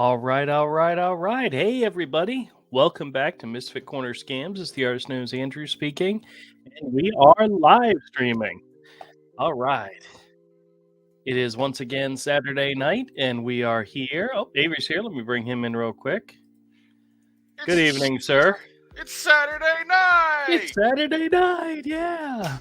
All right, all right, all right. Hey, everybody. Welcome back to Misfit Corner Scams. It's the artist known as Andrew speaking, and we are live streaming. All right. It is once again Saturday night, and we are here. Oh, Avery's here. Let me bring him in real quick. Good It's evening, sir. it's Saturday night. It's Saturday night. Yeah.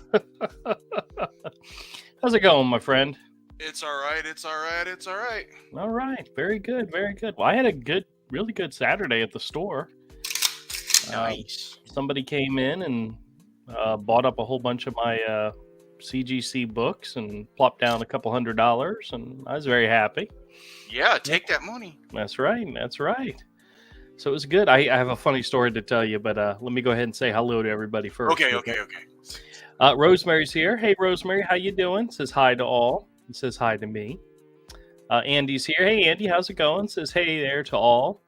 How's it going, my friend? It's all right. It's all right. It's all right. All right. Very good. Very good. Well, I had a really good Saturday at the store. Nice. Somebody came in and bought up a whole bunch of my CGC books and plopped down a couple $100, and I was very happy. Yeah, take that money. That's right. That's right. So it was good. I have a funny story to tell you, but let me go ahead and say hello to everybody first. Okay. Rosemary's here. Hey, Rosemary, how you doing? Says hi to all. He says hi to me. Andy's here. Hey, Andy, how's it going? Says hey there to all.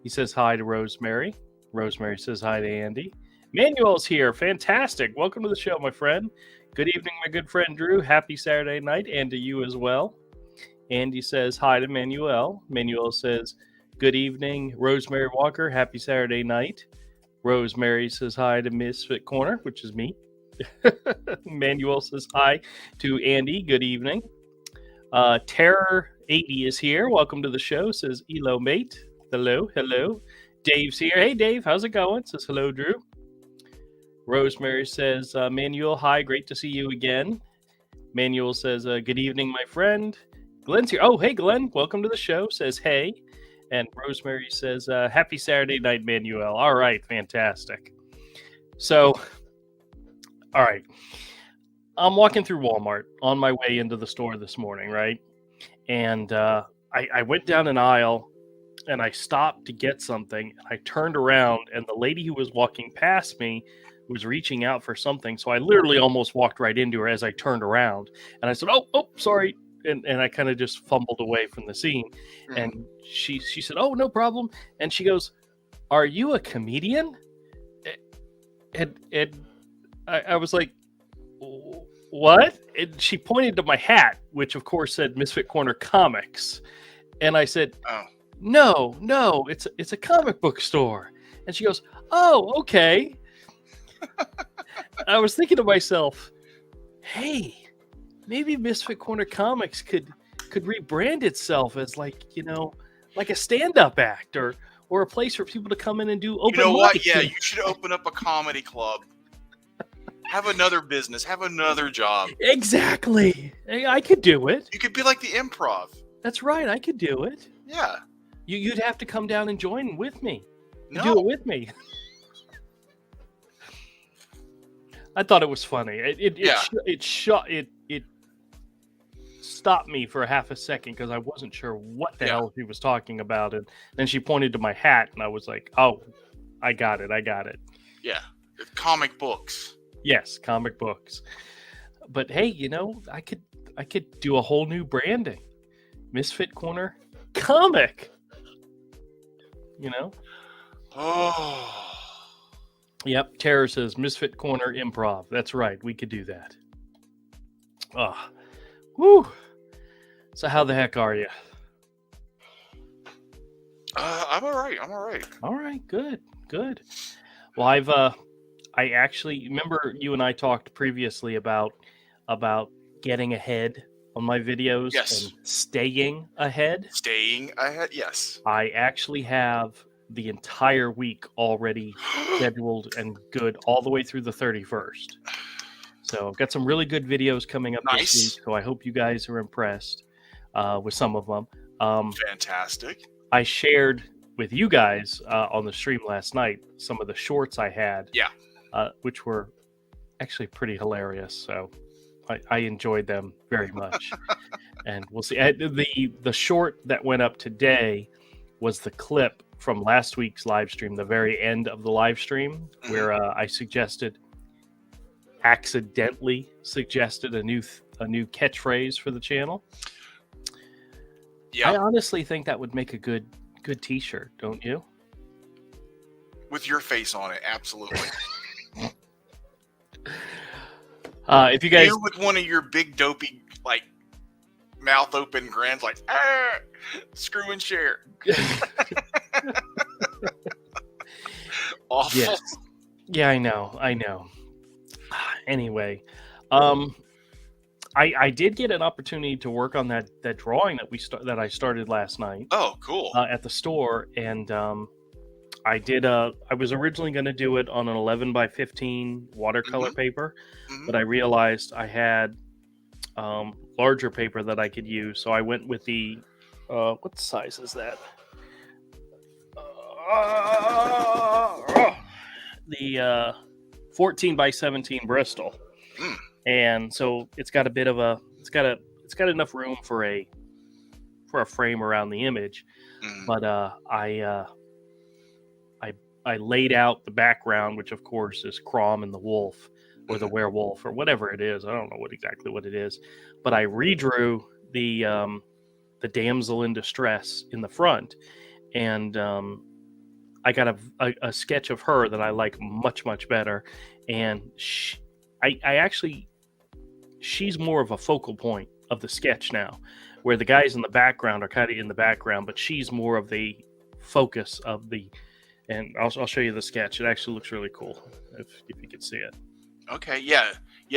He says hi to Rosemary. Rosemary says hi to Andy. Manuel's here. Fantastic. Welcome to the show, my friend. Good evening, my good friend Drew. Happy Saturday night, and to you as well. Andy says hi to Manuel. Manuel says good evening, Rosemary Walker. Happy Saturday night. Rosemary says hi to Misfit Corner, which is me. Manuel says hi to Andy. Good evening. Terror 80 is here. Welcome to the show. Says hello, mate. Hello. Dave's here. Hey, Dave. How's it going? Says hello, Drew. Rosemary says, Manuel, hi. Great to see you again. Manuel says, good evening, my friend. Glenn's here. Oh, hey, Glenn. Welcome to the show. Says hey. And Rosemary says, happy Saturday night, Manuel. All right. Fantastic. So, all right. I'm walking through Walmart on my way into the store this morning, right? And I went down an aisle and I stopped to get something. I turned around and the lady who was walking past me was reaching out for something. So I literally almost walked right into her as I turned around. And I said, oh, sorry. And I kind of just fumbled away from the scene. And she said, oh, no problem. And she goes, are you a comedian? And I was like, what? And she pointed to my hat, which of course said Misfit Corner Comics. And I said, no, it's a comic book store. And she goes, oh, okay. I was thinking to myself, hey, maybe Misfit Corner Comics could rebrand itself as like a stand-up act or a place for people to come in and do open mics. You know what? Yeah, you should open up a comedy club. Have another business. Have another job. Exactly. I could do it. You could be like the Improv. That's right. I could do it. Yeah. You'd have to come down and join with me. No. Do it with me. I thought it was funny. It stopped me for a half a second because I wasn't sure what the hell she was talking about, and then she pointed to my hat, and I was like, "Oh, I got it. Yeah, comic books. Yes, comic books. But hey, I could do a whole new branding, Misfit Corner Comic. Oh. Yep, Terror says Misfit Corner Improv. That's right, we could do that. Woo. So how the heck are you? I'm all right. All right, good. Well, I actually remember you and I talked previously about getting ahead on my videos and staying ahead. Yes. I actually have the entire week already scheduled and good all the way through the 31st. So I've got some really good videos coming up this week. So I hope you guys are impressed with some of them. Fantastic. I shared with you guys on the stream last night some of the shorts I had. Yeah. Which were actually pretty hilarious. So I enjoyed them very much. And we'll see. The short that went up today was the clip from last week's live stream, the very end of the live stream, where I accidentally suggested a new catchphrase for the channel. Yeah. I honestly think that would make a good t-shirt, don't you? With your face on it, absolutely. If you guys with one of your big dopey mouth open grins like, screw and share. Awful. Yes. Yeah, I know. Anyway, I did get an opportunity to work on that drawing that I started last night Oh, cool. at the store, and I did. I was originally going to do it on an 11 by 15 watercolor paper, but I realized I had larger paper that I could use, so I went with the what size is that? The 14 by 17 Bristol, and so it's got a bit of a it's got enough room for a frame around the image, but I laid out the background, which of course is Crom and the wolf, or the werewolf, or whatever it is. I don't know exactly what it is, but I redrew the damsel in distress in the front, and I got a sketch of her that I like much better, and she's more of a focal point of the sketch now, where the guys in the background are kind of in the background, but she's more of the focus of the. And I'll show you the sketch. It actually looks really cool if you can see it. Okay, yeah.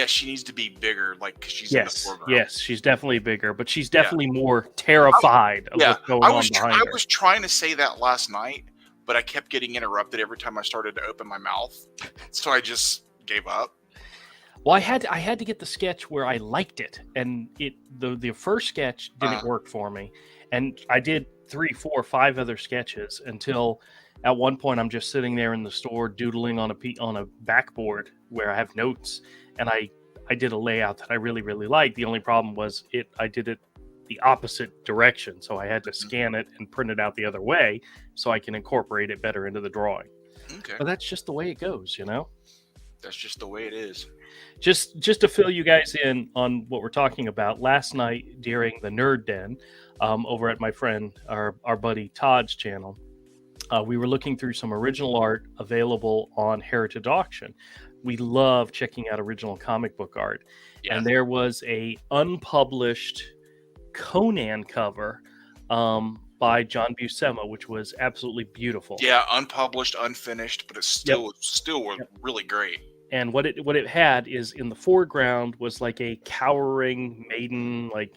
She needs to be bigger, like 'cause she's in the foreground. Yes, she's definitely bigger, but she's definitely more terrified of what's going on behind her. I was trying to say that last night, but I kept getting interrupted every time I started to open my mouth, so I just gave up. Well, I had to get the sketch where I liked it, and the first sketch didn't work for me, and I did 3, 4, 5 other sketches until. At one point, I'm just sitting there in the store doodling on a backboard where I have notes, and I did a layout that I really liked. The only problem was I did it the opposite direction, so I had to scan it and print it out the other way so I can incorporate it better into the drawing. Okay. But that's just the way it goes, you know? That's just the way it is. Just to fill you guys in on what we're talking about, last night during the Nerd Den over at my friend, our buddy Todd's channel, we were looking through some original art available on Heritage Auction. We love checking out original comic book art. Yeah. And there was a unpublished Conan cover by John Buscema, which was absolutely beautiful. Yeah, unpublished, unfinished, but it's still really great. And what it had is in the foreground was like a cowering maiden, like,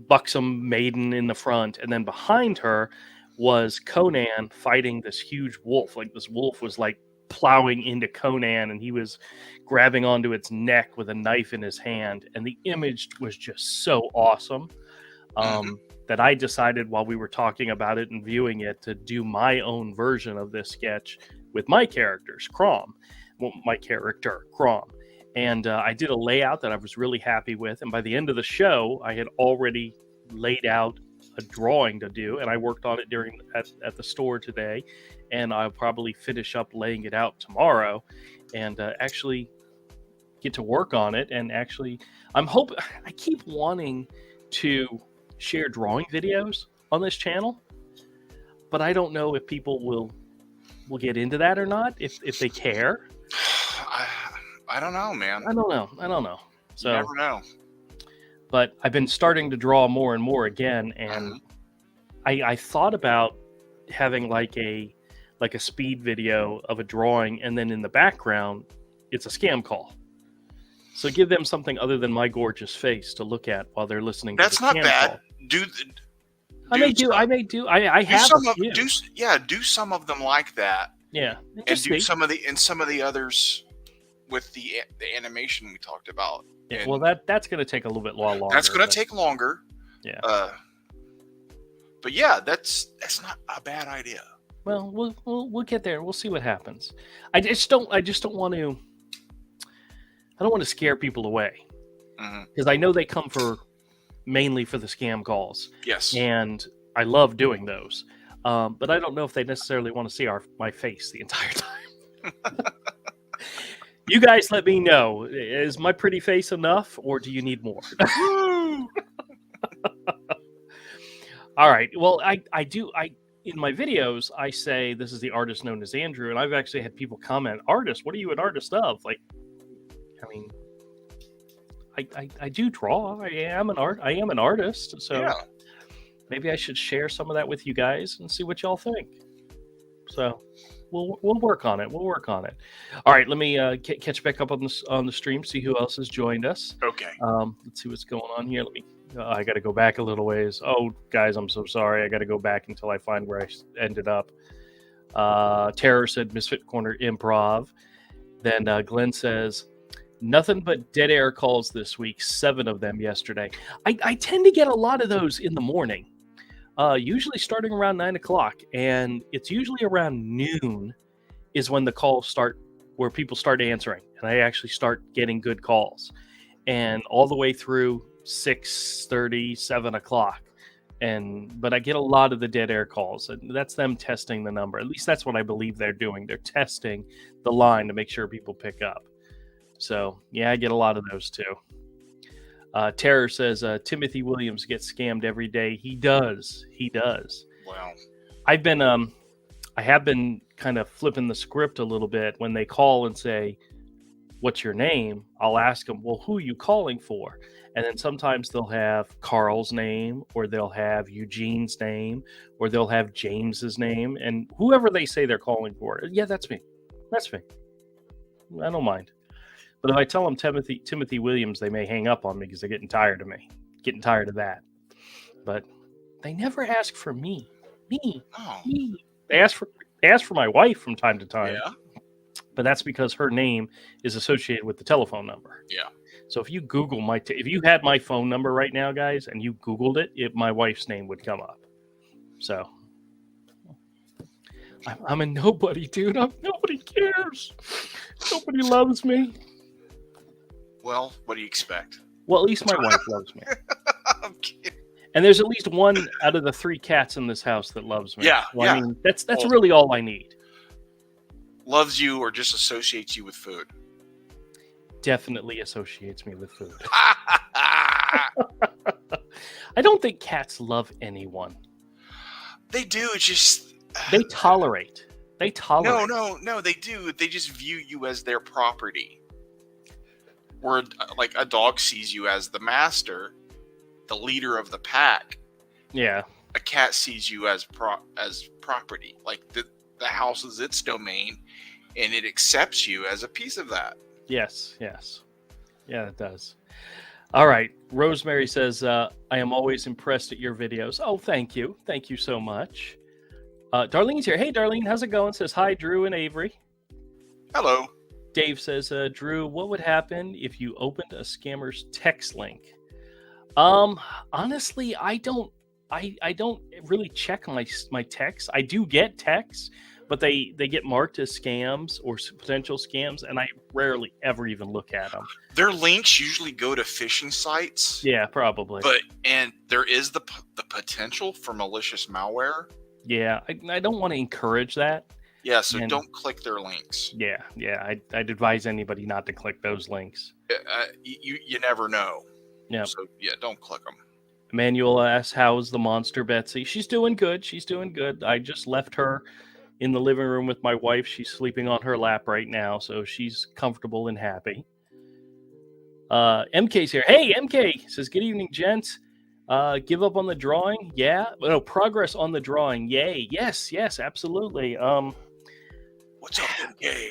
buxom maiden in the front, and then behind her was Conan fighting this huge wolf. Like, this wolf was like plowing into Conan, and he was grabbing onto its neck with a knife in his hand, and the image was just so awesome that I decided while we were talking about it and viewing it to do my own version of this sketch with my character Crom. And I did a layout that I was really happy with. And by the end of the show, I had already laid out a drawing to do. And I worked on it at the store today. And I'll probably finish up laying it out tomorrow and actually get to work on it. And actually, I keep wanting to share drawing videos on this channel, but I don't know if people will get into that or not, if they care. I don't know, man. I don't know. So, you never know. But I've been starting to draw more and more again, and I thought about having like a speed video of a drawing, and then in the background, it's a scam call. So give them something other than my gorgeous face to look at while they're listening. That's to the not scam bad. Call. I have do some of them like that. Yeah, and do some of the others with the animation we talked about. Yeah, well, that's going to take a little bit longer. That's going to take longer. Yeah. But yeah, that's not a bad idea. Well, we'll get there. We'll see what happens. I just don't want to. I don't want to scare people away because I know they come mainly for the scam calls. Yes. And I love doing those. But I don't know if they necessarily want to see my face the entire time. You guys let me know. Is my pretty face enough, or do you need more? All right. Well, I in my videos, I say this is the artist known as Andrew, and I've actually had people comment, "Artist, what are you an artist of?" Like, I mean, I do draw. I am an artist. So Yeah. maybe I should share some of that with you guys and see what y'all think. So we'll work on it. We'll work on it. All right, let me catch back up on the stream. See who else has joined us. Okay. Let's see what's going on here. Let me. I got to go back a little ways. Oh, guys, I'm so sorry. I got to go back until I find where I ended up. Terror said Misfit Corner Improv. Then Glenn says, nothing but dead air calls this week. 7 of them yesterday. I tend to get a lot of those in the morning. Usually starting around 9 o'clock, and it's usually around noon is when the calls start, where people start answering, and I actually start getting good calls, and all the way through 6:30, 7 o'clock. But I get a lot of the dead air calls, and that's them testing the number. At least that's what I believe they're doing. They're testing the line to make sure people pick up. So yeah, I get a lot of those too. Terror says Timothy Williams gets scammed every day. He does. Wow. I have been kind of flipping the script a little bit. When they call and say, what's your name? I'll ask them, well, who are you calling for? And then sometimes they'll have Carl's name, or they'll have Eugene's name, or they'll have James's name, and whoever they say they're calling for. Yeah, that's me. I don't mind. But if I tell them Timothy Williams, they may hang up on me because they're getting tired of me. Getting tired of that. But they never ask for me. Me. They ask for my wife from time to time. Yeah. But that's because her name is associated with the telephone number. Yeah. So if you Google if you had my phone number right now, guys, and you Googled it, my wife's name would come up. So I'm a nobody, dude. Nobody cares. Nobody loves me. Well, what do you expect? Well, at least my wife loves me. I'm kidding. And there's at least 1 out of the 3 cats in this house that loves me. Yeah, well, yeah. I mean, that's really all I need. Loves you or just associates you with food? Definitely associates me with food. I don't think cats love anyone. They do. It's just they tolerate. No, they do. They just view you as their property. Where like a dog sees you as the master, the leader of the pack. Yeah. A cat sees you as property. Like the house is its domain, and it accepts you as a piece of that. Yes. Yeah, it does. All right. Rosemary says, I am always impressed at your videos. Oh, thank you. Thank you so much. Darlene's here. Hey, Darlene, how's it going? Says, hi, Drew and Avery. Hello. Dave says, Drew, what would happen if you opened a scammer's text link? Honestly, I don't really check my texts. I do get texts, but they get marked as scams or potential scams, and I rarely ever even look at them. Their links usually go to phishing sites. Yeah, probably. And there is the potential for malicious malware. Yeah, I don't want to encourage that. Yeah, so don't click their links. Yeah, I'd advise anybody not to click those links. You never know. Yeah. So yeah, don't click them. Emmanuel asks, how's the monster Betsy? She's doing good. I just left her in the living room with my wife. She's sleeping on her lap right now, so she's comfortable and happy. MK's here. Hey, MK says, good evening, gents. Give up on the drawing? Yeah. No, progress on the drawing. Yay. Yes, absolutely. What's up, MK?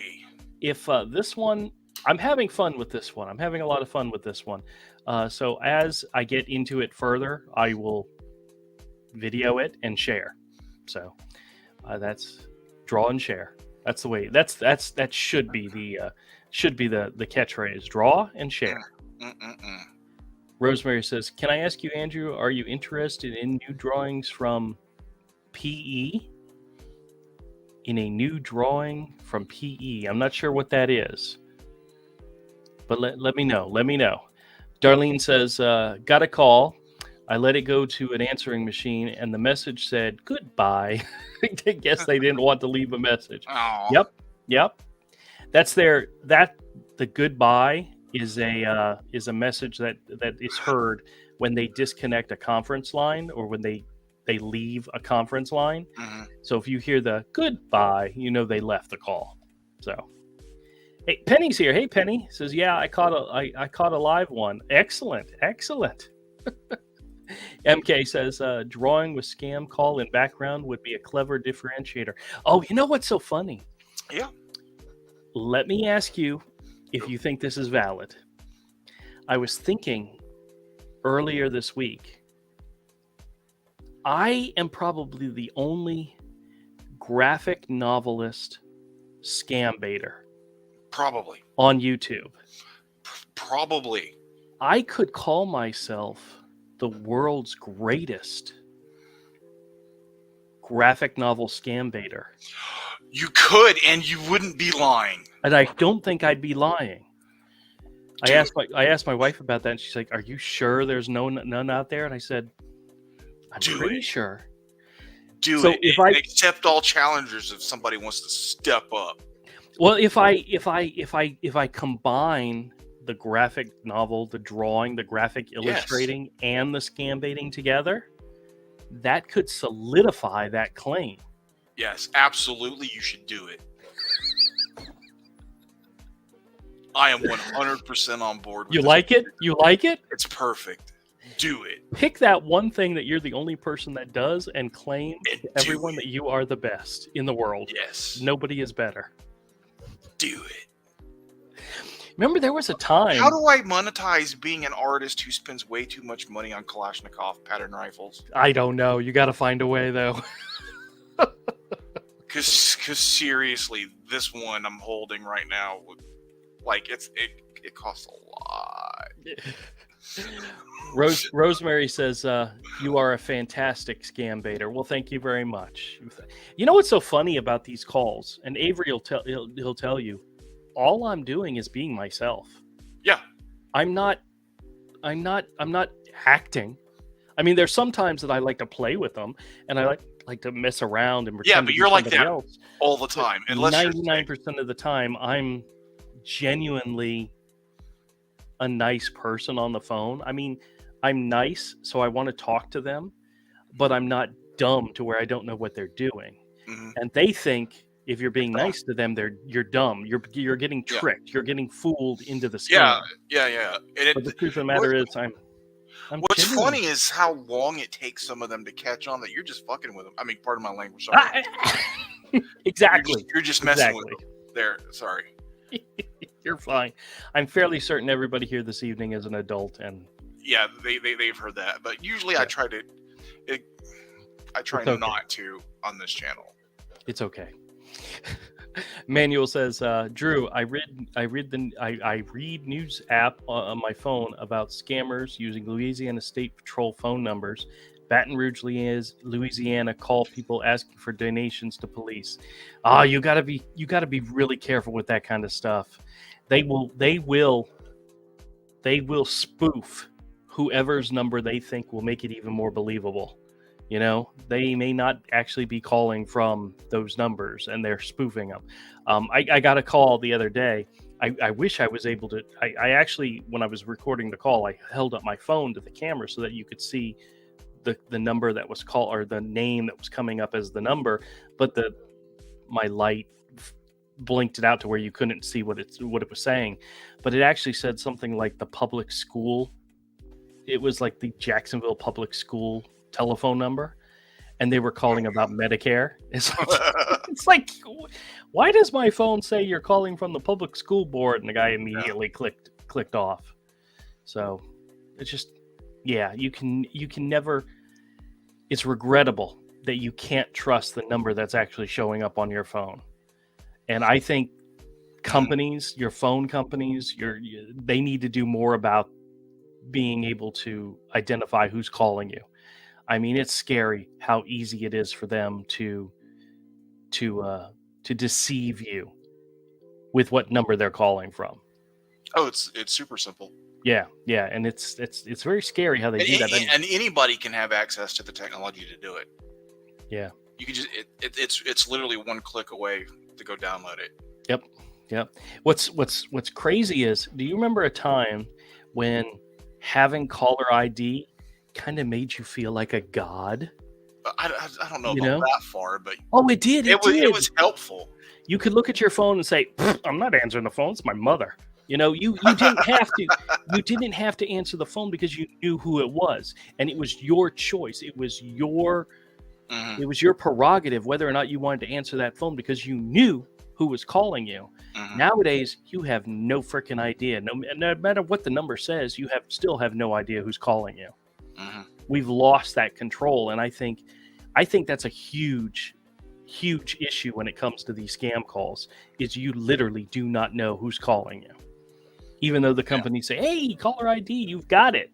If this one, I'm having fun with this one. I'm having a lot of fun with this one. So as I get into it further, I will video it and share. So that's draw and share. That's the way. That should be the catchphrase. Draw and share. Rosemary says, "Can I ask you, Andrew? Are you interested in new drawings from PE? In a new drawing from PE? I'm not sure what that is, but let me know. Let me know." Darlene says, "Got a call. I let it go to an answering machine, and the message said goodbye." I guess they didn't want to leave a message. Aww. Yep. That's the goodbye is a message that is heard when they disconnect a conference line or when they leave a conference line. Mm-hmm. So if you hear the goodbye, you know they left the call. So Hey, Penny's here. Hey, Penny says, "Yeah, I caught a live one. Excellent. MK says, "Drawing with scam call in background would be a clever differentiator." Oh, you know what's so funny? Yeah. Let me ask you if you think this is valid. I was thinking earlier this week, I am probably the only graphic novelist scam baiter Probably. on YouTube. Probably. I could call myself the world's greatest graphic novel scam baiter. You could, and you wouldn't be lying. And I don't think I'd be lying. I Dude. asked my wife about that, and she's like, "Are you sure there's none out there?" And I said, "I'm Do pretty it. sure." Do So it. if And I accept all challengers if somebody wants to step up. well, if I combine the graphic novel, the drawing, the graphic illustrating, and the scam baiting together, that could solidify that claim. Yes, absolutely. You should do it. I am 100% on board with You this. like it? You like it? It's perfect. Do it. Pick that one thing that you're the only person that does and claim And to do everyone it. that you are the best in the world. Yes. Nobody is better. Do it. Remember, there was a time. How do I monetize being an artist who spends way too much money on Kalashnikov pattern rifles? I don't know. You got to find a way, though. Because seriously, this one I'm holding right now, like it costs a lot. Rosemary says, "You are a fantastic scam baiter." Well, thank you very much. You know what's so funny about these calls? And Avery he'll tell you, all I'm doing is being myself. Yeah. I'm not acting. I mean, there's sometimes that I like to play with them, and I like to mess around and pretend. Yeah, to but be you're like somebody that else. all the time. Unless 99% of the time, I'm genuinely a nice person on the phone. I mean, I'm nice, so I want to talk to them, but I'm not dumb to where I don't know what they're doing. Mm-hmm. And they think if you're being nice to them, you're dumb. You're getting tricked. You're getting fooled into the scam. Yeah. But the truth of the matter is, I'm what's genuine. funny is how long it takes some of them to catch on that you're just fucking with them. I mean, pardon my language. Sorry. Exactly. You're just messing with them. There. Sorry. You're fine. I'm fairly certain everybody here this evening is an adult, and yeah, they've heard that. But usually, I try not to on this channel. It's okay. Manuel says, "Drew, I read news app on my phone about scammers using Louisiana State Patrol phone numbers. Baton Rouge, Louisiana, call people asking for donations to police. You gotta be really careful with that kind of stuff. They will spoof whoever's number they think will make it even more believable. You know, they may not actually be calling from those numbers, and they're spoofing them. I got a call the other day. I wish I was able to. I actually, when I was recording the call, I held up my phone to the camera so that you could see the number that was called, or the name that was coming up as the number, but my light blinked it out to where you couldn't see what it was saying. But it actually said something like the public school. It was like the Jacksonville Public School telephone number, and they were calling about Medicare. It's like, why does my phone say you're calling from the public school board? And the guy immediately clicked off. So it's just, you can never. It's regrettable that you can't trust the number that's actually showing up on your phone. And I think companies, your phone companies, they need to do more about being able to identify who's calling you. I mean, it's scary how easy it is for them to deceive you with what number they're calling from. Oh, it's super simple. Yeah, and it's very scary how they do that. And anybody can have access to the technology to do it. Yeah, you can just it's literally one click away to go download it. Yep. What's crazy is, do you remember a time when having caller ID kind of made you feel like a god? I don't know You about know? that far, but Oh, it did. It did. it was helpful. You could look at your phone and say, "I'm not answering the phone. It's my mother." You didn't have to. You didn't have to answer the phone because you knew who it was, and it was your choice. It was your prerogative whether or not you wanted to answer that phone because you knew who was calling you. Nowadays, you have no freaking idea. No matter what the number says, you still have no idea who's calling you. We've lost that control, and I think that's a huge issue when it comes to these scam calls. Is you literally do not know who's calling you, even though the companies say, "Hey, caller ID, you've got it."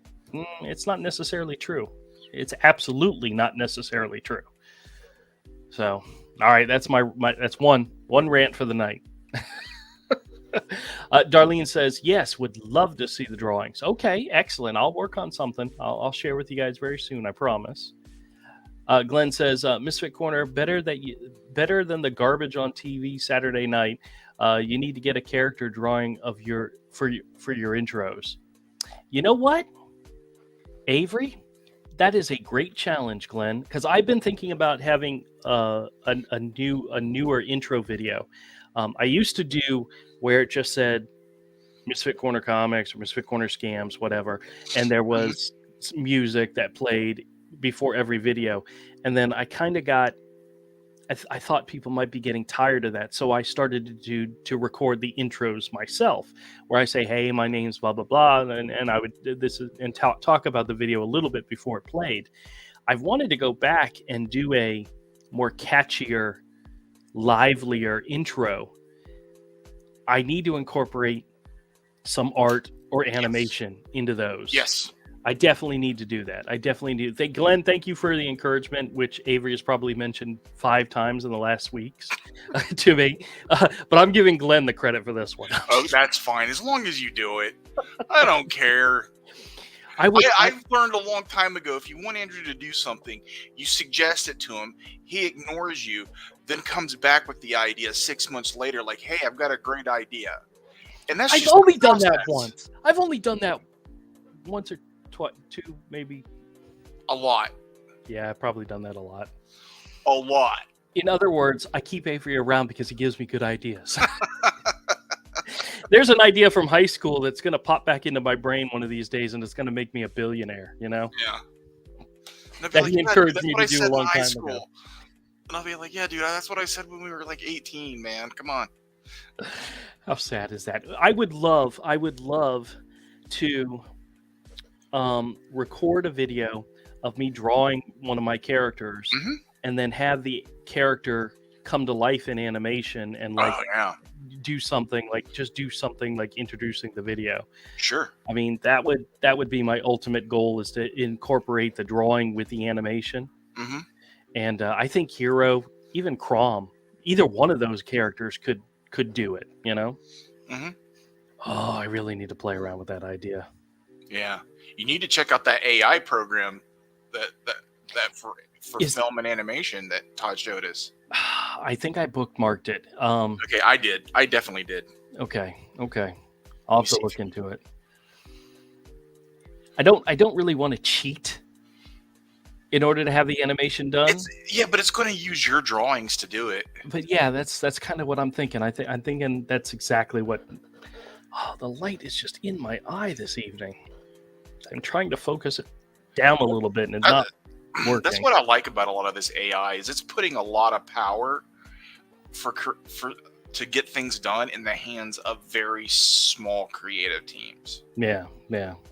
It's not necessarily true. It's absolutely not necessarily true. So, all right, that's that's one rant for the night. Darlene says, yes, would love to see the drawings. Okay, excellent. I'll work on something. I'll share with you guys very soon, I promise. Glenn says, Misfit Corner, better than the garbage on TV Saturday night. You need to get a character drawing of for your intros. You know what, Avery? That is a great challenge, Glenn, because I've been thinking about having a newer intro video. I used to do where it just said Misfit Corner Comics or Misfit Corner Scams, whatever, and there was music that played before every video. And then I kind of got, I thought people might be getting tired of that, so I started to record the intros myself, where I say, "Hey, my name's blah blah blah," and I would talk about the video a little bit before it played. I've wanted to go back and do a more catchier, livelier intro. I need to incorporate some art or animation into those. Yes. I definitely need to do that. I definitely do. Glenn, thank you for the encouragement, which Avery has probably mentioned 5 times in the last weeks to me. But I'm giving Glenn the credit for this one. Oh, that's fine. As long as you do it. I don't care. I've learned a long time ago, if you want Andrew to do something, you suggest it to him, he ignores you, then comes back with the idea 6 months later, like, "Hey, I've got a great idea." And that's I've only done that once. I've only done that once or two, maybe. A lot. Yeah, I've probably done that a lot. A lot. In other words, I keep Avery around because he gives me good ideas. There's an idea from high school that's going to pop back into my brain one of these days, and it's going to make me a billionaire, Yeah. That he encouraged me to do a long time ago. And I'll be like, "Yeah, dude, that's what I said when we were like 18, man. Come on." How sad is that? I would love to record a video of me drawing one of my characters and then have the character come to life in animation and do something like introducing the video. Sure. I mean, that would be my ultimate goal, is to incorporate the drawing with the animation. And I think Hero, even Crom, either one of those characters could do it, Oh, I really need to play around with that idea. Yeah. You need to check out that AI program that for film and animation that Todd showed us. I think I bookmarked it. Okay, I did. I definitely did. Okay. I'll have to look into it. I don't really want to cheat in order to have the animation done. But it's going to use your drawings to do it. But yeah, that's kind of what I'm thinking. I'm thinking that's exactly what. Oh, the light is just in my eye this evening. I'm trying to focus it down a little bit, and it's not working. That's what I like about a lot of this AI, is it's putting a lot of power to get things done in the hands of very small creative teams. Yeah.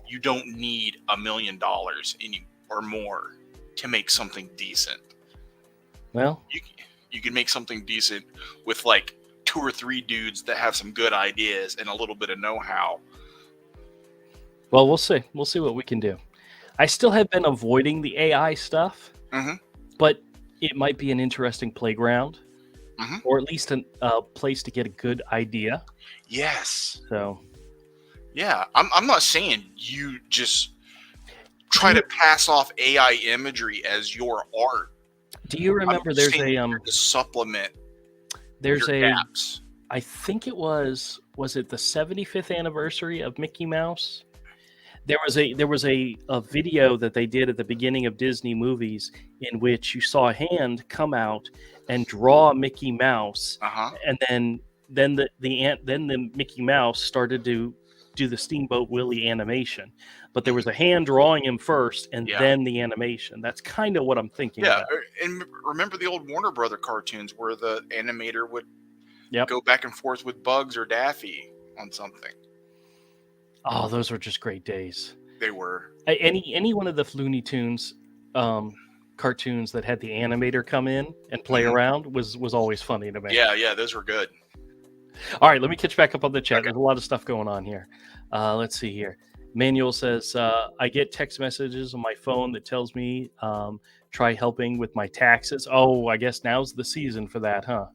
You don't need $1 million or more to make something decent. Well, you can make something decent with like 2 or 3 dudes that have some good ideas and a little bit of know-how. Well, we'll see. We'll see what we can do. I still have been avoiding the AI stuff, but it might be an interesting playground, or at least a place to get a good idea. Yes. So. Yeah, I'm not saying you just try to pass off AI imagery as your art. Do you remember there's a to supplement? There's your gaps. I think it was it the 75th anniversary of Mickey Mouse? There was a video that they did at the beginning of Disney movies in which you saw a hand come out and draw a Mickey Mouse, and then the Mickey Mouse started to do the Steamboat Willie animation, but there was a hand drawing him first and then the animation. That's kind of what I'm thinking about. And remember the old Warner Brother cartoons where the animator would go back and forth with Bugs or Daffy on something. Oh, those were just great days. They were. Any one of the Looney Tunes cartoons that had the animator come in and play around was always funny to me. Yeah, those were good. All right, let me catch back up on the chat. There's a lot of stuff going on here. Let's see here. Manuel says, I get text messages on my phone that tells me try helping with my taxes. Oh, I guess now's the season for that, huh?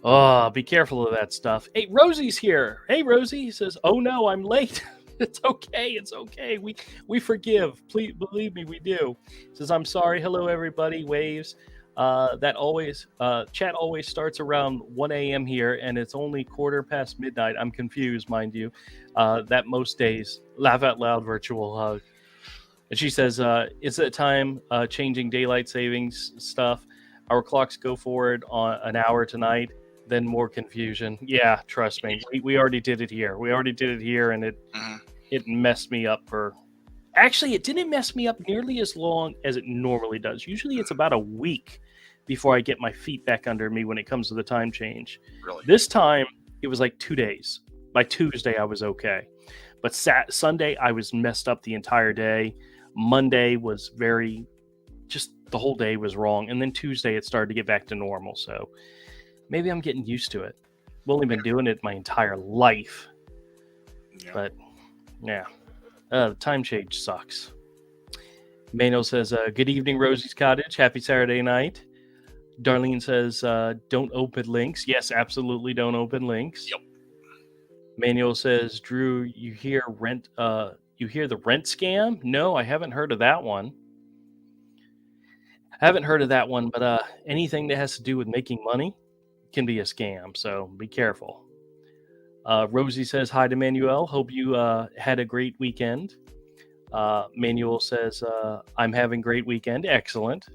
Oh, be careful of that stuff. Hey, Rosie's here. Hey, Rosie. He says, oh, no, I'm late. It's okay. It's okay. We forgive. Please believe me, we do. He says, I'm sorry. Hello, everybody. Waves. Chat always starts around 1 a.m. here, and it's only 1:15 midnight. I'm confused, mind you. That most days. Laugh out loud, virtual hug. And she says, it's that time changing daylight savings stuff. Our clocks go forward on an hour tonight. Then more confusion. Yeah, trust me. We already did it here. And it messed me up for... Actually, it didn't mess me up nearly as long as it normally does. Usually it's about a week before I get my feet back under me when it comes to the time change. Really? This time, it was like 2 days. By Tuesday, I was okay. But Sunday, I was messed up the entire day. Monday was just the whole day was wrong. And then Tuesday, it started to get back to normal. So maybe I'm getting used to it. I've only been doing it my entire life. Yeah. But, yeah. The time change sucks. Mano says, good evening, Rosie's Cottage. Happy Saturday night. Darlene says, don't open links. Yes, absolutely don't open links. Yep. Manuel says, Drew, you hear the rent scam? No, I haven't heard of that one. But anything that has to do with making money can be a scam, so be careful. Rosie says hi to Manuel. Hope you had a great weekend. Manuel says, I'm having a great weekend. Excellent.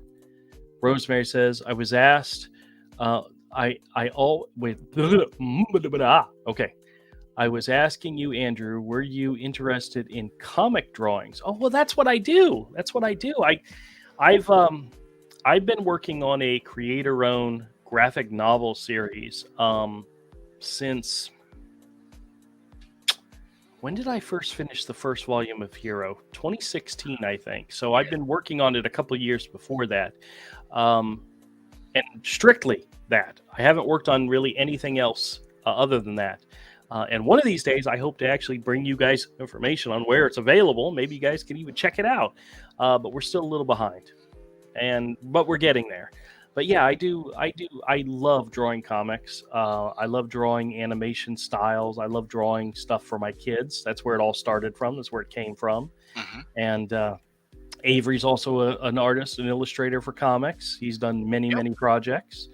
Rosemary says, I was asked, I was asking you, Andrew, were you interested in comic drawings? Oh, well, that's what I do. I've been working on a creator-owned graphic novel series since... When did I first finish the first volume of Hero? 2016, I think. So I've been working on it a couple of years before that. And strictly that. I haven't worked on really anything else other than that. And one of these days, I hope to actually bring you guys information on where it's available. Maybe you guys can even check it out. But we're still a little behind. But we're getting there. But yeah, I love drawing comics. I love drawing animation styles. I love drawing stuff for my kids. That's where it all started from. That's where it came from. Mm-hmm. And Avery's also an artist, an illustrator for comics. He's done many projects.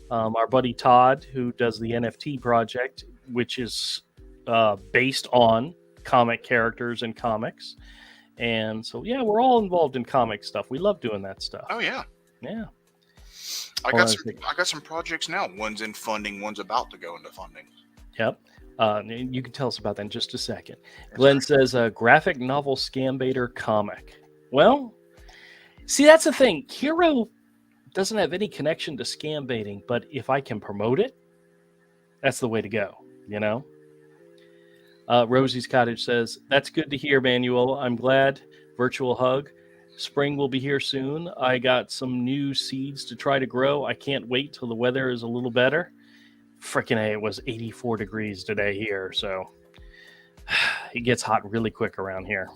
Our buddy Todd, who does the NFT project, which is based on comic characters and comics. And so, yeah, we're all involved in comic stuff. We love doing that stuff. Oh, yeah. Yeah. I got some projects now. One's in funding. One's about to go into funding. Yep. You can tell us about that in just a second. Glenn says, graphic novel scam baiter comic. Well, see, that's the thing. Hero doesn't have any connection to scam baiting, but if I can promote it, that's the way to go, you know? Rosie's Cottage says, that's good to hear, Manuel. I'm glad. Virtual hug. Spring will be here soon. I got some new seeds to try to grow. I can't wait till the weather is a little better. Frickin' A, it was 84 degrees today here, so it gets hot really quick around here.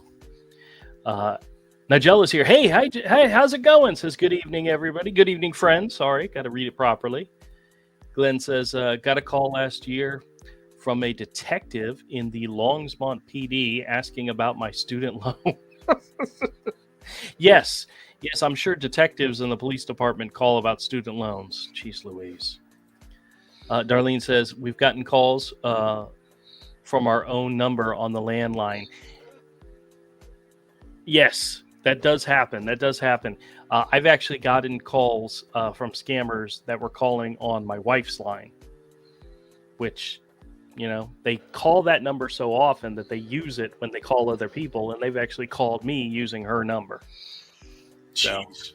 Nigella's here. Hey, how's it going? Says, good evening, everybody. Good evening, friends. Sorry, got to read it properly. Glenn says, got a call last year from a detective in the Longsmont PD asking about my student loan. Yes, I'm sure detectives in the police department call about student loans. Jeez Louise. Darlene says, we've gotten calls from our own number on the landline. Yes, that does happen. That does happen. I've actually gotten calls from scammers that were calling on my wife's line, which, they call that number so often that they use it when they call other people, and they've actually called me using her number. So Jeez.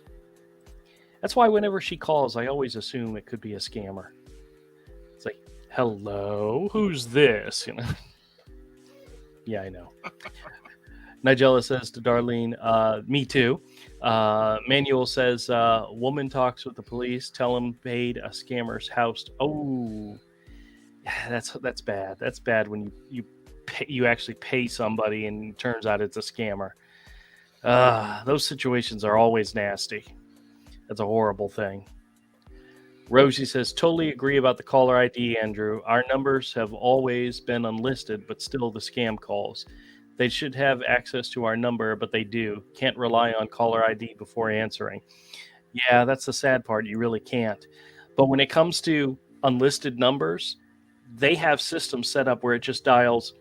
that's why whenever she calls, I always assume it could be a scammer. It's like, hello, who's this? Yeah, I know. Nigella says to Darlene, me too. Manuel says, woman talks with the police, tell him paid a scammer's house. Oh, that's bad. That's bad when you actually pay somebody and it turns out it's a scammer. Those situations are always nasty. That's a horrible thing. Rosie says, totally agree about the caller ID, Andrew. Our numbers have always been unlisted, but still the scam calls. They should have access to our number, but they do. Can't rely on caller ID before answering. Yeah, that's the sad part. You really can't. But when it comes to unlisted numbers, they have systems set up where it just dials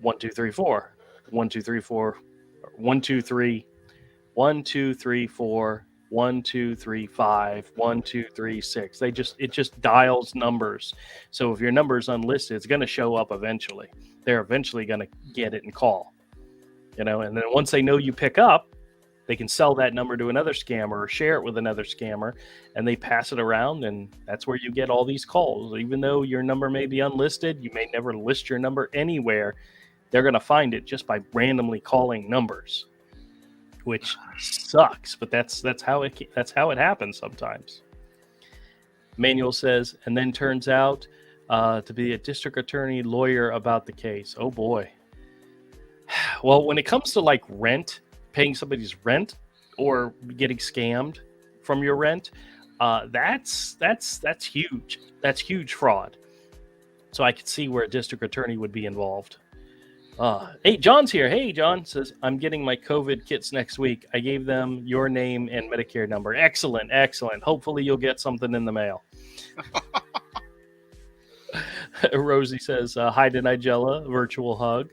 1234, 1234, 123, 1234, 1235, 1236. It just dials numbers. So if your number is unlisted, it's going to show up eventually. They're eventually going to get it and call. And then once they know you pick up, they can sell that number to another scammer or share it with another scammer, and they pass it around, and that's where you get all these calls. Even though your number may be unlisted, you may never list your number anywhere. They're going to find it just by randomly calling numbers, which sucks, but that's how it happens sometimes. Manuel says, and then turns out to be a district attorney lawyer about the case. Oh boy. Well, when it comes to like rent, paying somebody's rent or getting scammed from your rent, that's huge. That's huge fraud. So I could see where a district attorney would be involved. Hey, John's here. Hey, John says, I'm getting my COVID kits next week. I gave them your name and Medicare number. Excellent. Hopefully you'll get something in the mail. Rosie says, hi to Nigella, virtual hug.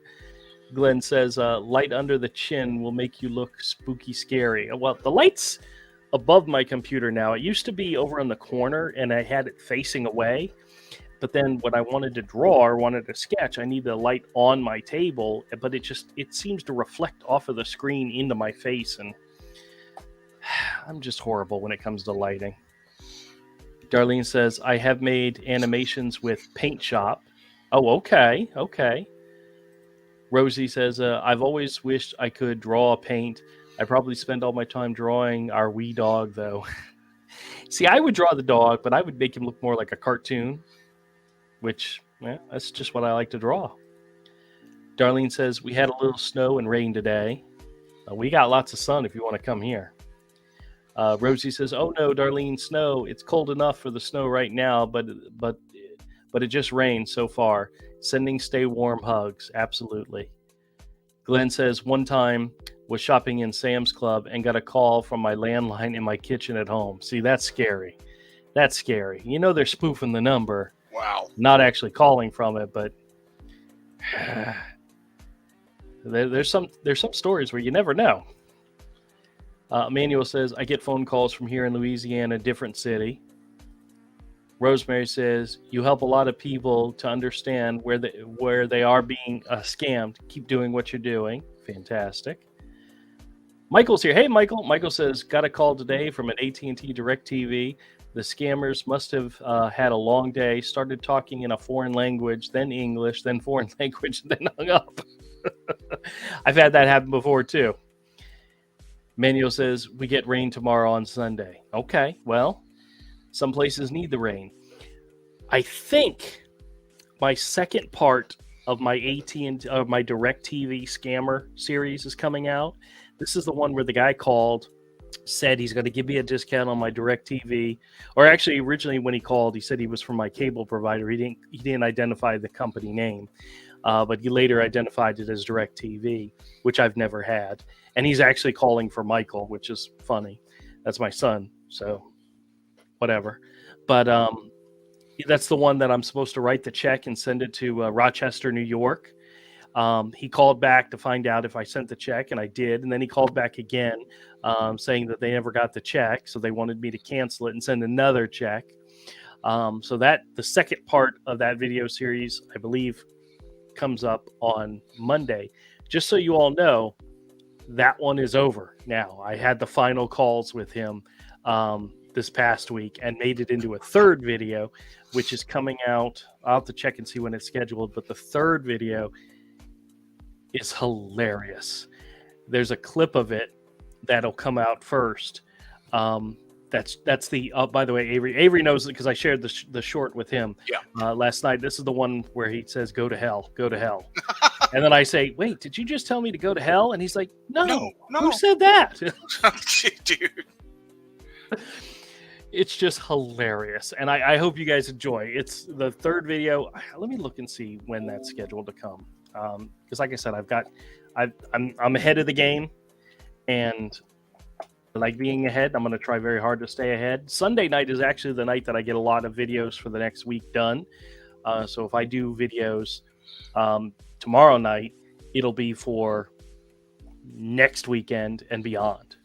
Glenn says, light under the chin will make you look spooky scary. Well, the light's above my computer now. It used to be over in the corner, and I had it facing away. But then when I wanted to draw or wanted to sketch, I need the light on my table, but it seems to reflect off of the screen into my face, and I'm just horrible when it comes to lighting. Darlene says, I have made animations with Paint Shop. Oh, okay. Rosie says, I've always wished I could draw paint. I probably spend all my time drawing our wee dog, though. See, I would draw the dog, but I would make him look more like a cartoon, which, that's just what I like to draw. Darlene says, we had a little snow and rain today. We got lots of sun if you want to come here. Rosie says, oh no, Darlene, snow. It's cold enough for the snow right now, but it just rained so far. Sending stay warm hugs. Absolutely. Glenn says, one time was shopping in Sam's Club and got a call from my landline in my kitchen at home. See, that's scary. They're spoofing the number. Wow. Not actually calling from it, but there's some stories where you never know. Manuel says, I get phone calls from here in Louisiana, different city. Rosemary says, you help a lot of people to understand where they are being scammed. Keep doing what you're doing. Fantastic. Michael's here. Hey, Michael. Michael says, got a call today from an AT&T DirecTV. The scammers must have had a long day, started talking in a foreign language, then English, then foreign language, then hung up. I've had that happen before, too. Manuel says, we get rain tomorrow on Sunday. Okay, well, some places need the rain. I think my second part of my my DirecTV scammer series is coming out. This is the one where the guy called, said he's going to give me a discount on my DirecTV. Or actually, originally when he called, he said he was from my cable provider. He didn't identify the company name, but he later identified it as DirecTV, which I've never had. And he's actually calling for Michael, which is funny. That's my son, so whatever. But that's the one that I'm supposed to write the check and send it to Rochester, New York. He called back to find out if I sent the check, and I did. And then he called back again, saying that they never got the check, so they wanted me to cancel it and send another check. So that the second part of that video series, I believe, comes up on Monday. Just so you all know, that one is over now. I had the final calls with him this past week and made it into a third video, which is coming out. I'll have to check and see when it's scheduled, but the third video is hilarious. There's a clip of it that'll come out first. That's the by the way, Avery knows it because I shared the short with him last night. This is the one where he says, go to hell. And then I say, wait, did you just tell me to go to hell? And he's like, no. Who said that? Dude, it's just hilarious, and I hope you guys enjoy. It's the third video. Let me look and see when that's scheduled to come, because like I said, I'm ahead of the game, and I like being ahead. I'm going to try very hard to stay ahead. Sunday night is actually the night that I get a lot of videos for the next week done. So if I do videos tomorrow night, it'll be for next weekend and beyond.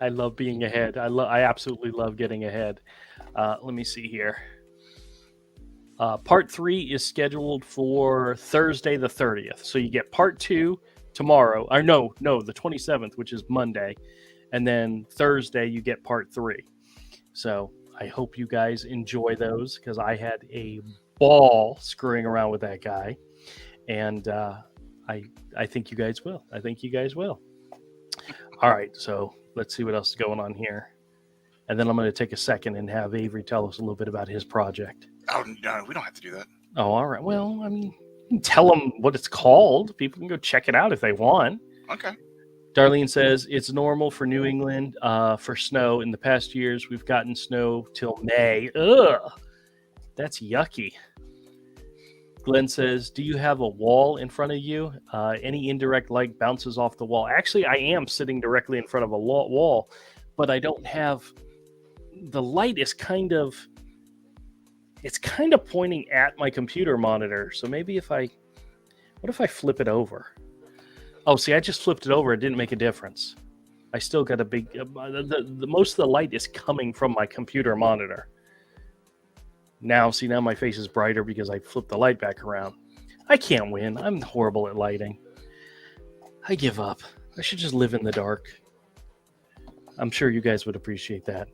I love being ahead. I absolutely love getting ahead. Let me see here. Part 3 is scheduled for Thursday the 30th. So you get part 2 tomorrow. Or no, the 27th, which is Monday. And then Thursday you get part 3. So I hope you guys enjoy those, because I had a ball screwing around with that guy. And I think you guys will. All right, so let's see what else is going on here. And then I'm going to take a second and have Avery tell us a little bit about his project. Oh, no, we don't have to do that. Oh, all right. Well, I mean, you can tell them what it's called. People can go check it out if they want. Okay. Darlene says, it's normal for New England for snow. In the past years, we've gotten snow till May. Ugh, that's yucky. Glenn says, do you have a wall in front of you? Any indirect light bounces off the wall. Actually, I am sitting directly in front of a wall, but I don't have... The light is kind of pointing at my computer monitor. So maybe what if I flip it over? Oh, see, I just flipped it over. It didn't make a difference. I still got a big... the most of the light is coming from my computer monitor. Now my face is brighter because I flipped the light back around. I can't win. I'm horrible at lighting. I give up. I should just live in the dark. I'm sure you guys would appreciate that.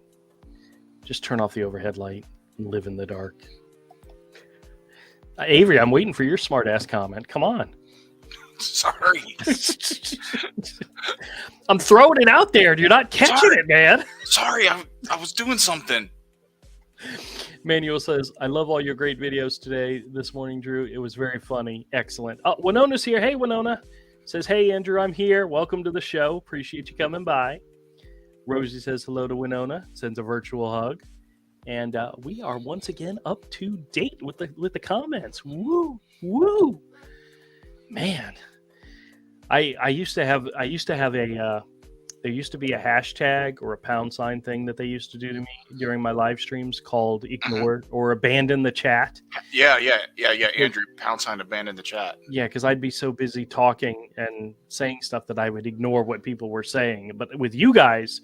Just turn off the overhead light and live in the dark. Avery, I'm waiting for your smart-ass comment. Come on. Sorry. I'm throwing it out there. You're not catching it, man. Sorry, I was doing something. Manuel says, I love all your great videos today, this morning, Drew. It was very funny. Excellent. Winona's here. Hey, Winona. Says, hey, Andrew, I'm here. Welcome to the show. Appreciate you coming by. Rosie says hello to Winona. Sends a virtual hug. And we are once again up to date with the comments. Woo, woo. Man. I used to have a... There used to be a hashtag or a £sign thing that they used to do to me during my live streams called ignore or abandon the chat. Yeah. Andrew, £sign abandon the chat. Yeah, because I'd be so busy talking and saying stuff that I would ignore what people were saying. But with you guys,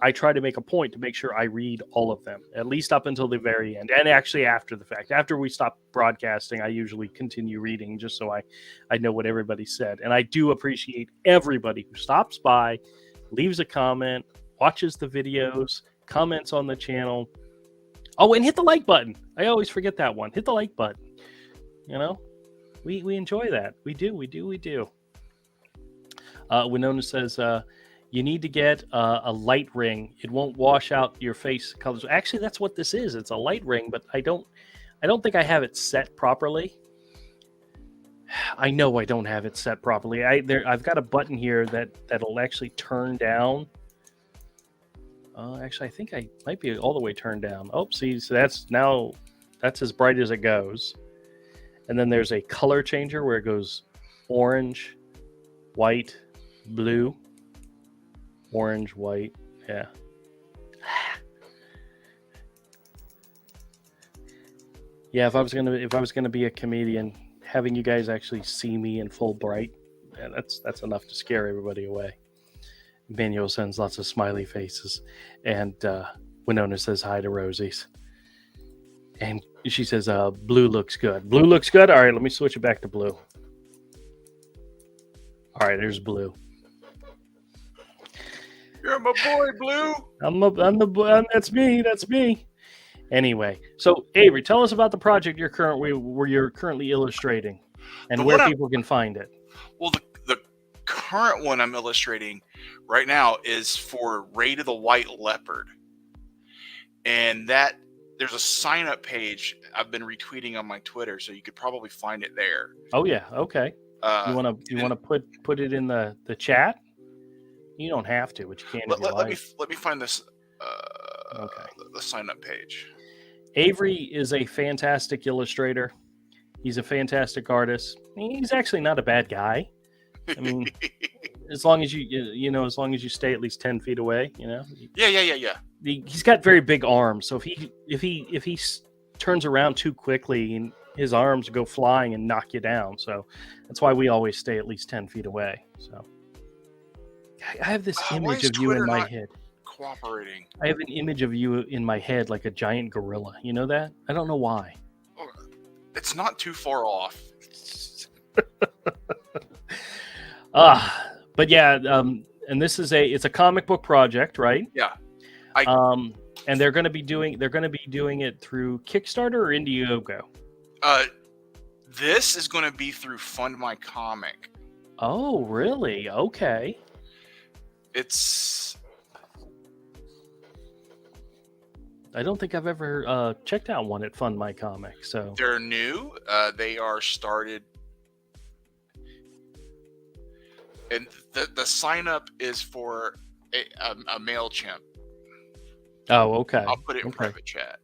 I try to make a point to make sure I read all of them, at least up until the very end. And actually after the fact. After we stop broadcasting, I usually continue reading just so I know what everybody said. And I do appreciate everybody who stops by, leaves a comment, watches the videos, comments on the channel. Oh, and hit the like button. I always forget that one. Hit the like button. You know, we enjoy that. We do. Winona says, you need to get a light ring. It won't wash out your face colors. Actually, that's what this is. It's a light ring, but I don't think I have it set properly. I know I don't have it set properly. I've got a button here that'll actually turn down. Actually, I think I might be all the way turned down. Oh, see, so that's as bright as it goes. And then there's a color changer where it goes orange, white, blue, orange, white. Yeah. Yeah, if I was gonna be a comedian, having you guys actually see me in full bright, yeah, that's enough to scare everybody away. Manuel sends lots of smiley faces, and Winona says hi to Rosie's, and she says, "Blue looks good. Blue looks good. All right, let me switch it back to blue. All right, there's blue. You're my boy, Blue. That's me. That's me. Anyway, so Avery, tell us about the project you're currently illustrating, and where people can find it. Well, the current one I'm illustrating right now is for Raid of the White Leopard, and there's a sign-up page I've been retweeting on my Twitter, so you could probably find it there. Oh yeah, okay. You want to put it in the chat? You don't have to, but you can if you like. Let me find this. Okay. The sign-up page. Avery is a fantastic illustrator. He's a fantastic artist. He's actually not a bad guy. I mean, as long as as long as you stay at least 10 feet away, Yeah. He's got very big arms, so if he turns around too quickly, his arms go flying and knock you down. So that's why we always stay at least 10 feet away. So I have this image of you in my head. Cooperating. I have an image of you in my head like a giant gorilla. You know that? I don't know why. It's not too far off. But yeah, and this is it's a comic book project, right? Yeah. And they're going to be doing it through Kickstarter or Indiegogo. This is going to be through Fund My Comic. Oh, really? Okay. I don't think I've ever checked out one at Fund My Comic. So they're new. They are started, and the sign up is for a MailChimp. Oh, okay. I'll put it in private chat.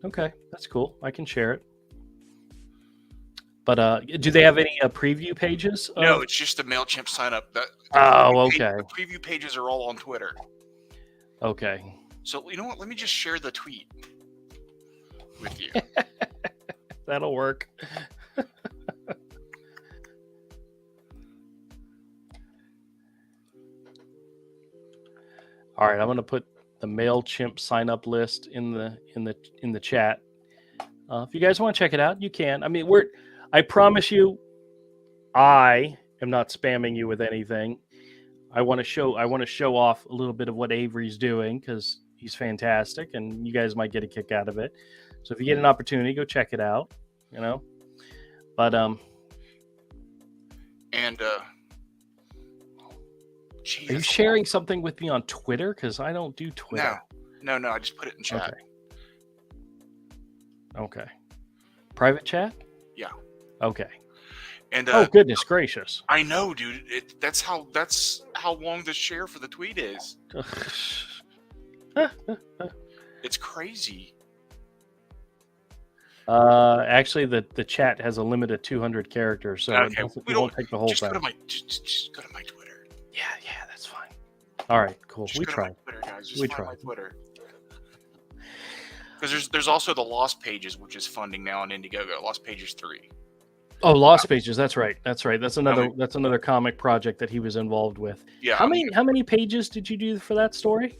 Okay, that's cool. I can share it. But do they have any preview pages? No, it's just a MailChimp sign up. Okay. The preview pages are all on Twitter. Okay. So you know what? Let me just share the tweet with you. That'll work. All right, I'm going to put the MailChimp sign up list in the chat. If you guys want to check it out, you can. I mean, I promise you, I am not spamming you with anything. I want to show off a little bit of what Avery's doing because he's fantastic, and you guys might get a kick out of it. So if you get an opportunity, go check it out. But geez, are you sharing something with me on Twitter? Because I don't do Twitter. No. I just put it in chat. Okay. Private chat? Yeah. Okay. And oh goodness gracious! I know, dude. That's how long the share for the tweet is. It's crazy. Actually, the chat has a limit of 200 characters, so okay. we won't take the whole thing. Just go to my Twitter. Yeah, that's fine. All right, cool. Just we go tried. To my Twitter, guys. Just we find tried. my Twitter. Because there's also the Lost Pages, which is funding now on Indiegogo. Lost Pages 3. Oh, Lost Pages. That's right. That's another comic project that he was involved with. Yeah. How many pages did you do for that story?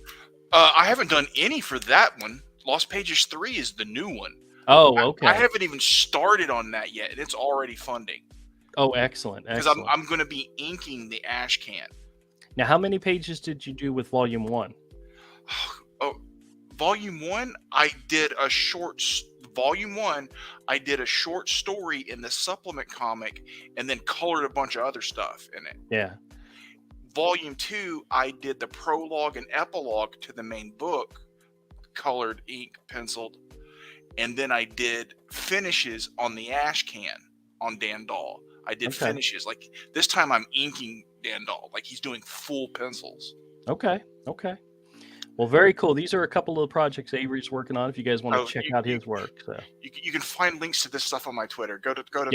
I haven't done any for that one. Lost Pages 3 is the new one. Oh, okay. I haven't even started on that yet, and it's already funding. Oh, excellent. Because I'm going to be inking the ash can. Now, how many pages did you do with Volume 1? Oh, Volume 1, I did a short story in the supplement comic and then colored a bunch of other stuff in it. Yeah. Volume 2, I did the prologue and epilogue to the main book, colored, ink, penciled. And then I did finishes on the ash can on Dan Dahl. I did finishes. Like this time I'm inking Dan Dahl. Like he's doing full pencils. Okay. Well, very cool. These are a couple of the projects Avery's working on. If you guys want to check out his work, so you can find links to this stuff on my Twitter. Go to Twitter.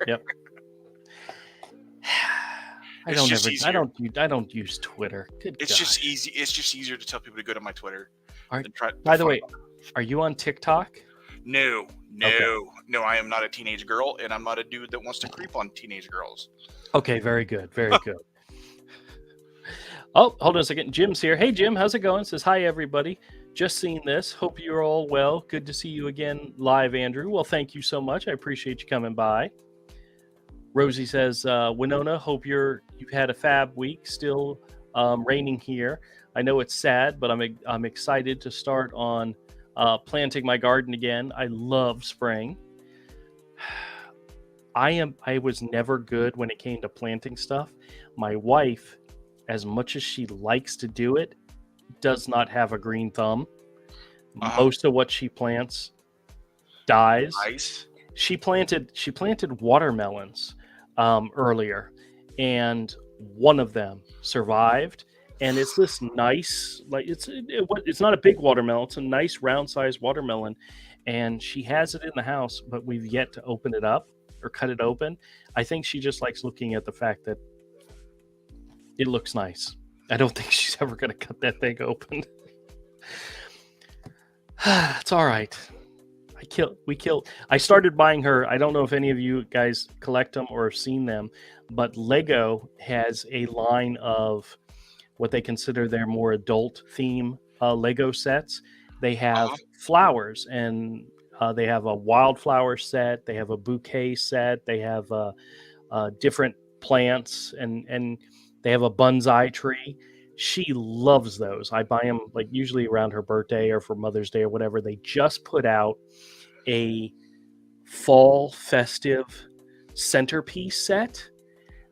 Yep. I don't use Twitter. It's just easy. It's just easier to tell people to go to my Twitter. By the way, are you on TikTok? No. No, I am not a teenage girl, and I'm not a dude that wants to creep on teenage girls. Okay, very good, very good. Oh, hold on a second. Jim's here. Hey, Jim, how's it going? Says, hi, everybody. Just seen this. Hope you're all well. Good to see you again live, Andrew. Well, thank you so much. I appreciate you coming by. Rosie says, Winona, hope you've had a fab week. Still raining here. I know it's sad, but I'm excited to start on planting my garden again. I love spring. I was never good when it came to planting stuff. My wife, as much as she likes to do it, does not have a green thumb. Most of what she plants dies. Nice. She planted watermelons earlier, and one of them survived. And it's this nice, like it's not a big watermelon. It's a nice round sized watermelon, and she has it in the house, but we've yet to open it up or cut it open. I think she just likes looking at the fact that it looks nice. I don't think she's ever going to cut that thing open. It's all right. I started buying her. I don't know if any of you guys collect them or have seen them, but Lego has a line of what they consider their more adult theme Lego sets. They have flowers, and they have a wildflower set. They have a bouquet set. They have different plants, and they have a bonsai tree. She loves those. I buy them like usually around her birthday or for Mother's Day or whatever. They just put out a fall festive centerpiece set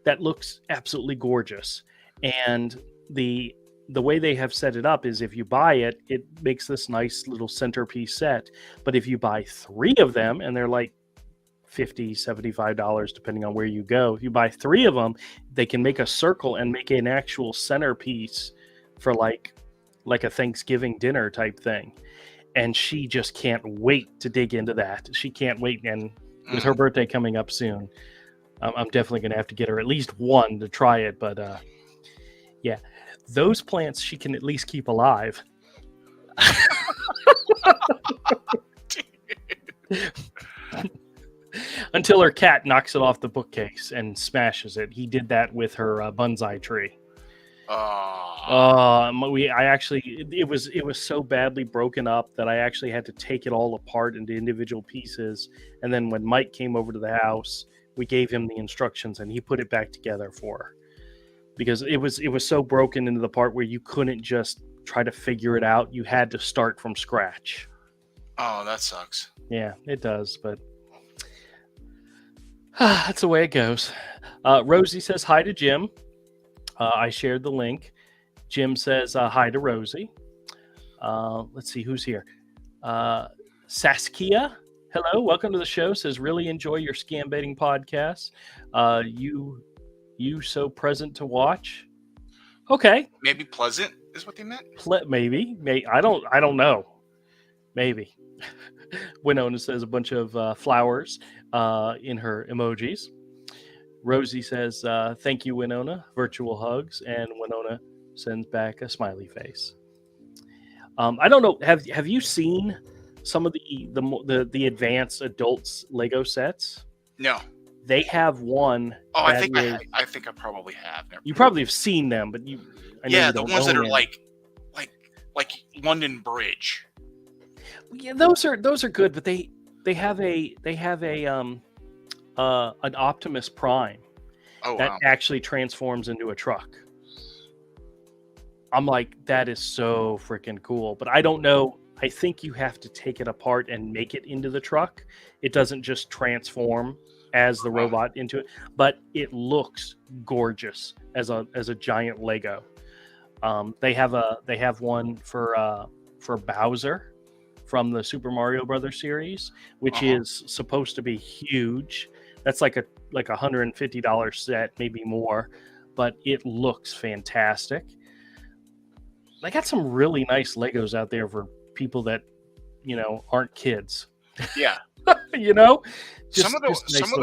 that looks absolutely gorgeous. And the way they have set it up is if you buy it, it makes this nice little centerpiece set. But if you buy 3 of them, and they're like $50, $75, depending on where you go, if you buy 3 of them, they can make a circle and make an actual centerpiece for like a Thanksgiving dinner type thing. And she just can't wait to dig into that. She can't wait. And with her birthday coming up soon, I'm definitely going to have to get her at least one to try it. But yeah, those plants she can at least keep alive. Until her cat knocks it off the bookcase and smashes it. He did that with her bonsai tree. It was so badly broken up that I actually had to take it all apart into individual pieces. And then when Mike came over to the house, we gave him the instructions and he put it back together for her. Because it was so broken into the part where you couldn't just try to figure it out. You had to start from scratch. Oh, that sucks. Yeah, it does, but that's the way it goes. Rosie says hi to Jim. I shared the link. Jim says hi to Rosie. Let's see who's here. Saskia, hello, welcome to the show. Says really enjoy your scam baiting podcast. You so present to watch. Okay, maybe pleasant is what they meant. Maybe. I don't know. Maybe. Winona says a bunch of flowers in her emojis. Rosie says, thank you, Winona. Virtual hugs. And Winona sends back a smiley face. I don't know. Have you seen some of the advanced adults Lego sets? No. They have one. Oh, I think I probably have. You probably have seen them, but you the ones that are like London Bridge. Yeah, those are good, but they have an Optimus Prime that actually transforms into a truck. I'm like, that is so freaking cool. But I don't know. I think you have to take it apart and make it into the truck. It doesn't just transform as the robot into it, but it looks gorgeous as a giant Lego. They have one for Bowser from the Super Mario Brothers series, which is supposed to be huge. That's like a $150 set, maybe more, but it looks fantastic. They got some really nice Legos out there for people that, aren't kids. Yeah. Some of the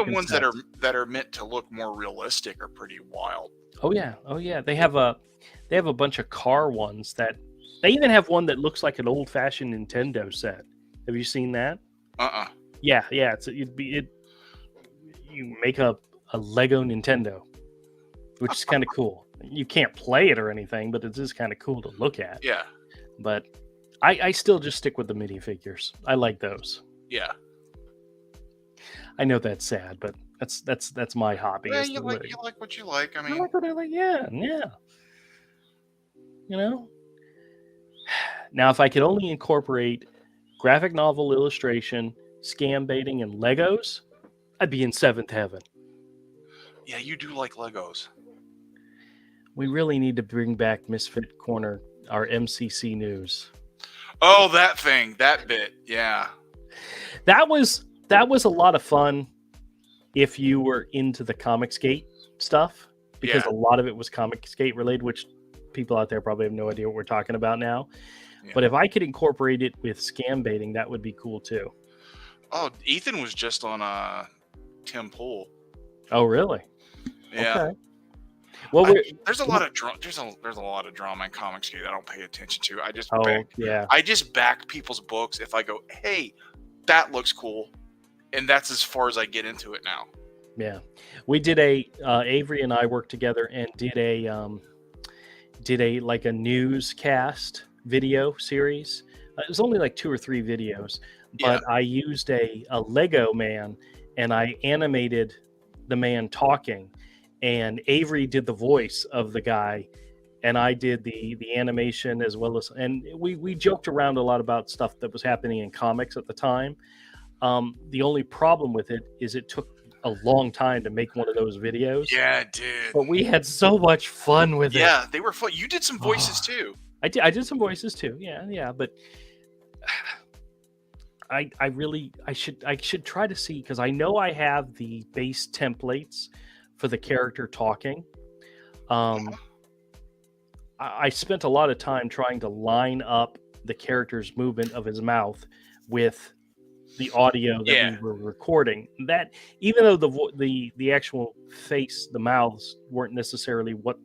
ones sets. that are meant to look more realistic are pretty wild. Oh yeah. They have a bunch of car ones that they even have one that looks like an old-fashioned Nintendo set. Have you seen that? Yeah. You make a Lego Nintendo, which is kind of cool. You can't play it or anything, but it is kind of cool to look at. Yeah. But I still just stick with the minifigures. I like those. Yeah. I know that's sad, but that's my hobby. Yeah, you like what you like. I mean, I like what I like. Yeah. You know. Now, if I could only incorporate graphic novel illustration, scam baiting, and Legos, I'd be in seventh heaven. Yeah, you do like Legos. We really need to bring back Misfit Corner, our MCC news. Oh, that bit, yeah. That was a lot of fun if you were into the Comicsgate stuff, because a lot of it was Comicsgate related, which people out there probably have no idea what we're talking about now. Yeah. But if I could incorporate it with scam baiting, that would be cool too. Oh, Ethan was just on Tim Pool. Oh, really? Yeah. Okay. Well, there's a lot of there's a lot of drama in Comicsgate I don't pay attention to. I just back people's books if I go, hey, that looks cool, and that's as far as I get into it now. Yeah, we did Avery and I worked together and did a like a newscast video series. It was only like 2 or 3 videos, but I used a Lego man and I animated the man talking, and Avery did the voice of the guy, and I did the animation as well as, and we joked around a lot about stuff that was happening in comics at the time. The only problem with it is it took a long time to make one of those videos. Yeah, it did. But we had so much fun with it. Yeah, they were fun. You did some voices too. I did some voices too. Yeah. But I should try to see, because I know I have the base templates for the character talking. I spent a lot of time trying to line up the character's movement of his mouth with the audio that we were recording. That, even though the actual face, the mouths weren't necessarily what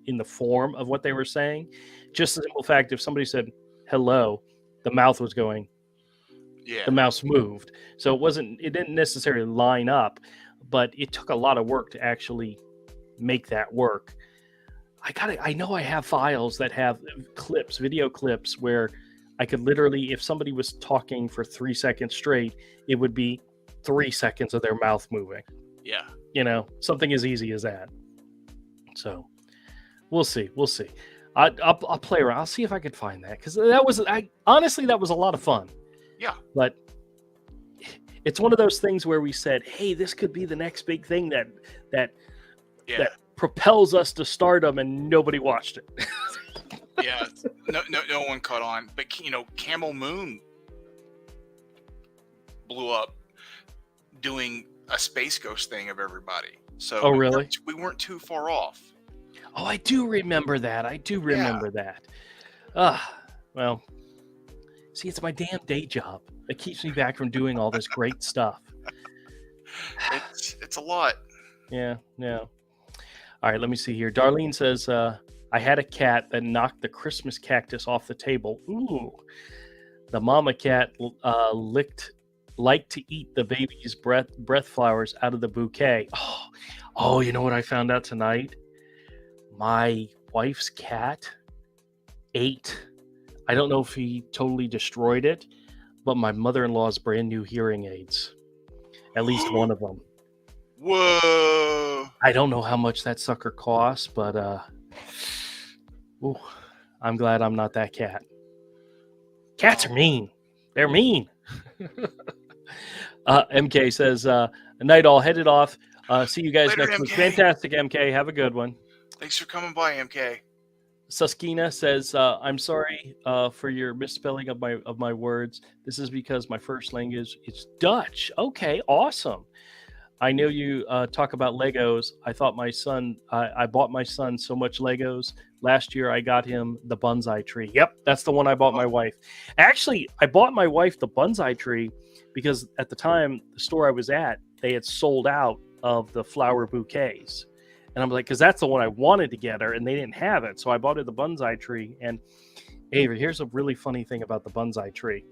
in the form of what they were saying, just the simple fact, if somebody said hello, the mouth was going. Yeah. The mouse moved, so it didn't necessarily line up, but it took a lot of work to actually make that work. I know I have files that have video clips where I could literally, if somebody was talking for 3 seconds straight, it would be 3 seconds of their mouth moving. Yeah. Something as easy as that. So we'll see. I'll play around. I'll see if I could find that, because honestly, that was a lot of fun. Yeah. But it's one of those things where we said, hey, this could be the next big thing that propels us to stardom, and nobody watched it. Yeah. No one caught on. But Camel Moon blew up doing a Space Ghost thing of everybody. So really? We weren't too far off. Oh, I do remember that. Well, see, it's my damn day job that keeps me back from doing all this great stuff. It's a lot. Yeah. All right, let me see here. Darlene says, I had a cat that knocked the Christmas cactus off the table. Ooh. The mama cat liked to eat the baby's breath flowers out of the bouquet. Oh, you know what I found out tonight? My wife's cat ate, I don't know if he totally destroyed it, but my mother-in-law's brand new hearing aids. At least one of them. Whoa. I don't know how much that sucker costs, but I'm glad I'm not that cat. Cats are mean. They're mean. MK says, night all, headed off. See you guys later, next week. MK. Fantastic, MK. Have a good one. Thanks for coming by, MK. Suskina says, I'm sorry for your misspelling of my words. This is because my first language is Dutch. Okay, awesome. I know you talk about Legos. I thought I bought my son so much Legos. Last year, I got him the bonsai tree. Yep, that's the one I bought my wife. Actually, I bought my wife the bonsai tree because at the time, the store I was at, they had sold out of the flower bouquets. And I'm like, because that's the one I wanted to get her, and they didn't have it. So I bought her the bonsai tree. And Avery, here's a really funny thing about the bonsai tree.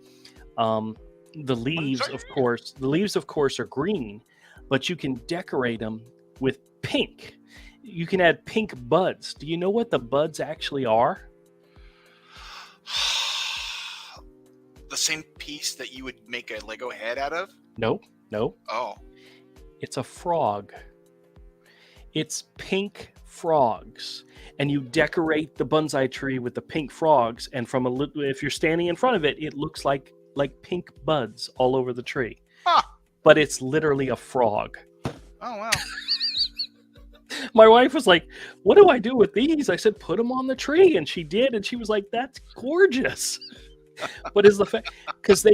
the leaves, of course, are green, but you can decorate them with pink. You can add pink buds. Do you know what the buds actually are? The same piece that you would make a Lego head out of? Nope. Oh. It's a frog. It's pink frogs. And you decorate the bonsai tree with the pink frogs, and if you're standing in front of it, it looks like pink buds all over the tree. Huh. But it's literally a frog. Oh, wow. My wife was like, "What do I do with these?" I said, "Put them on the tree," and she did, and she was like, "That's gorgeous." But is the fact because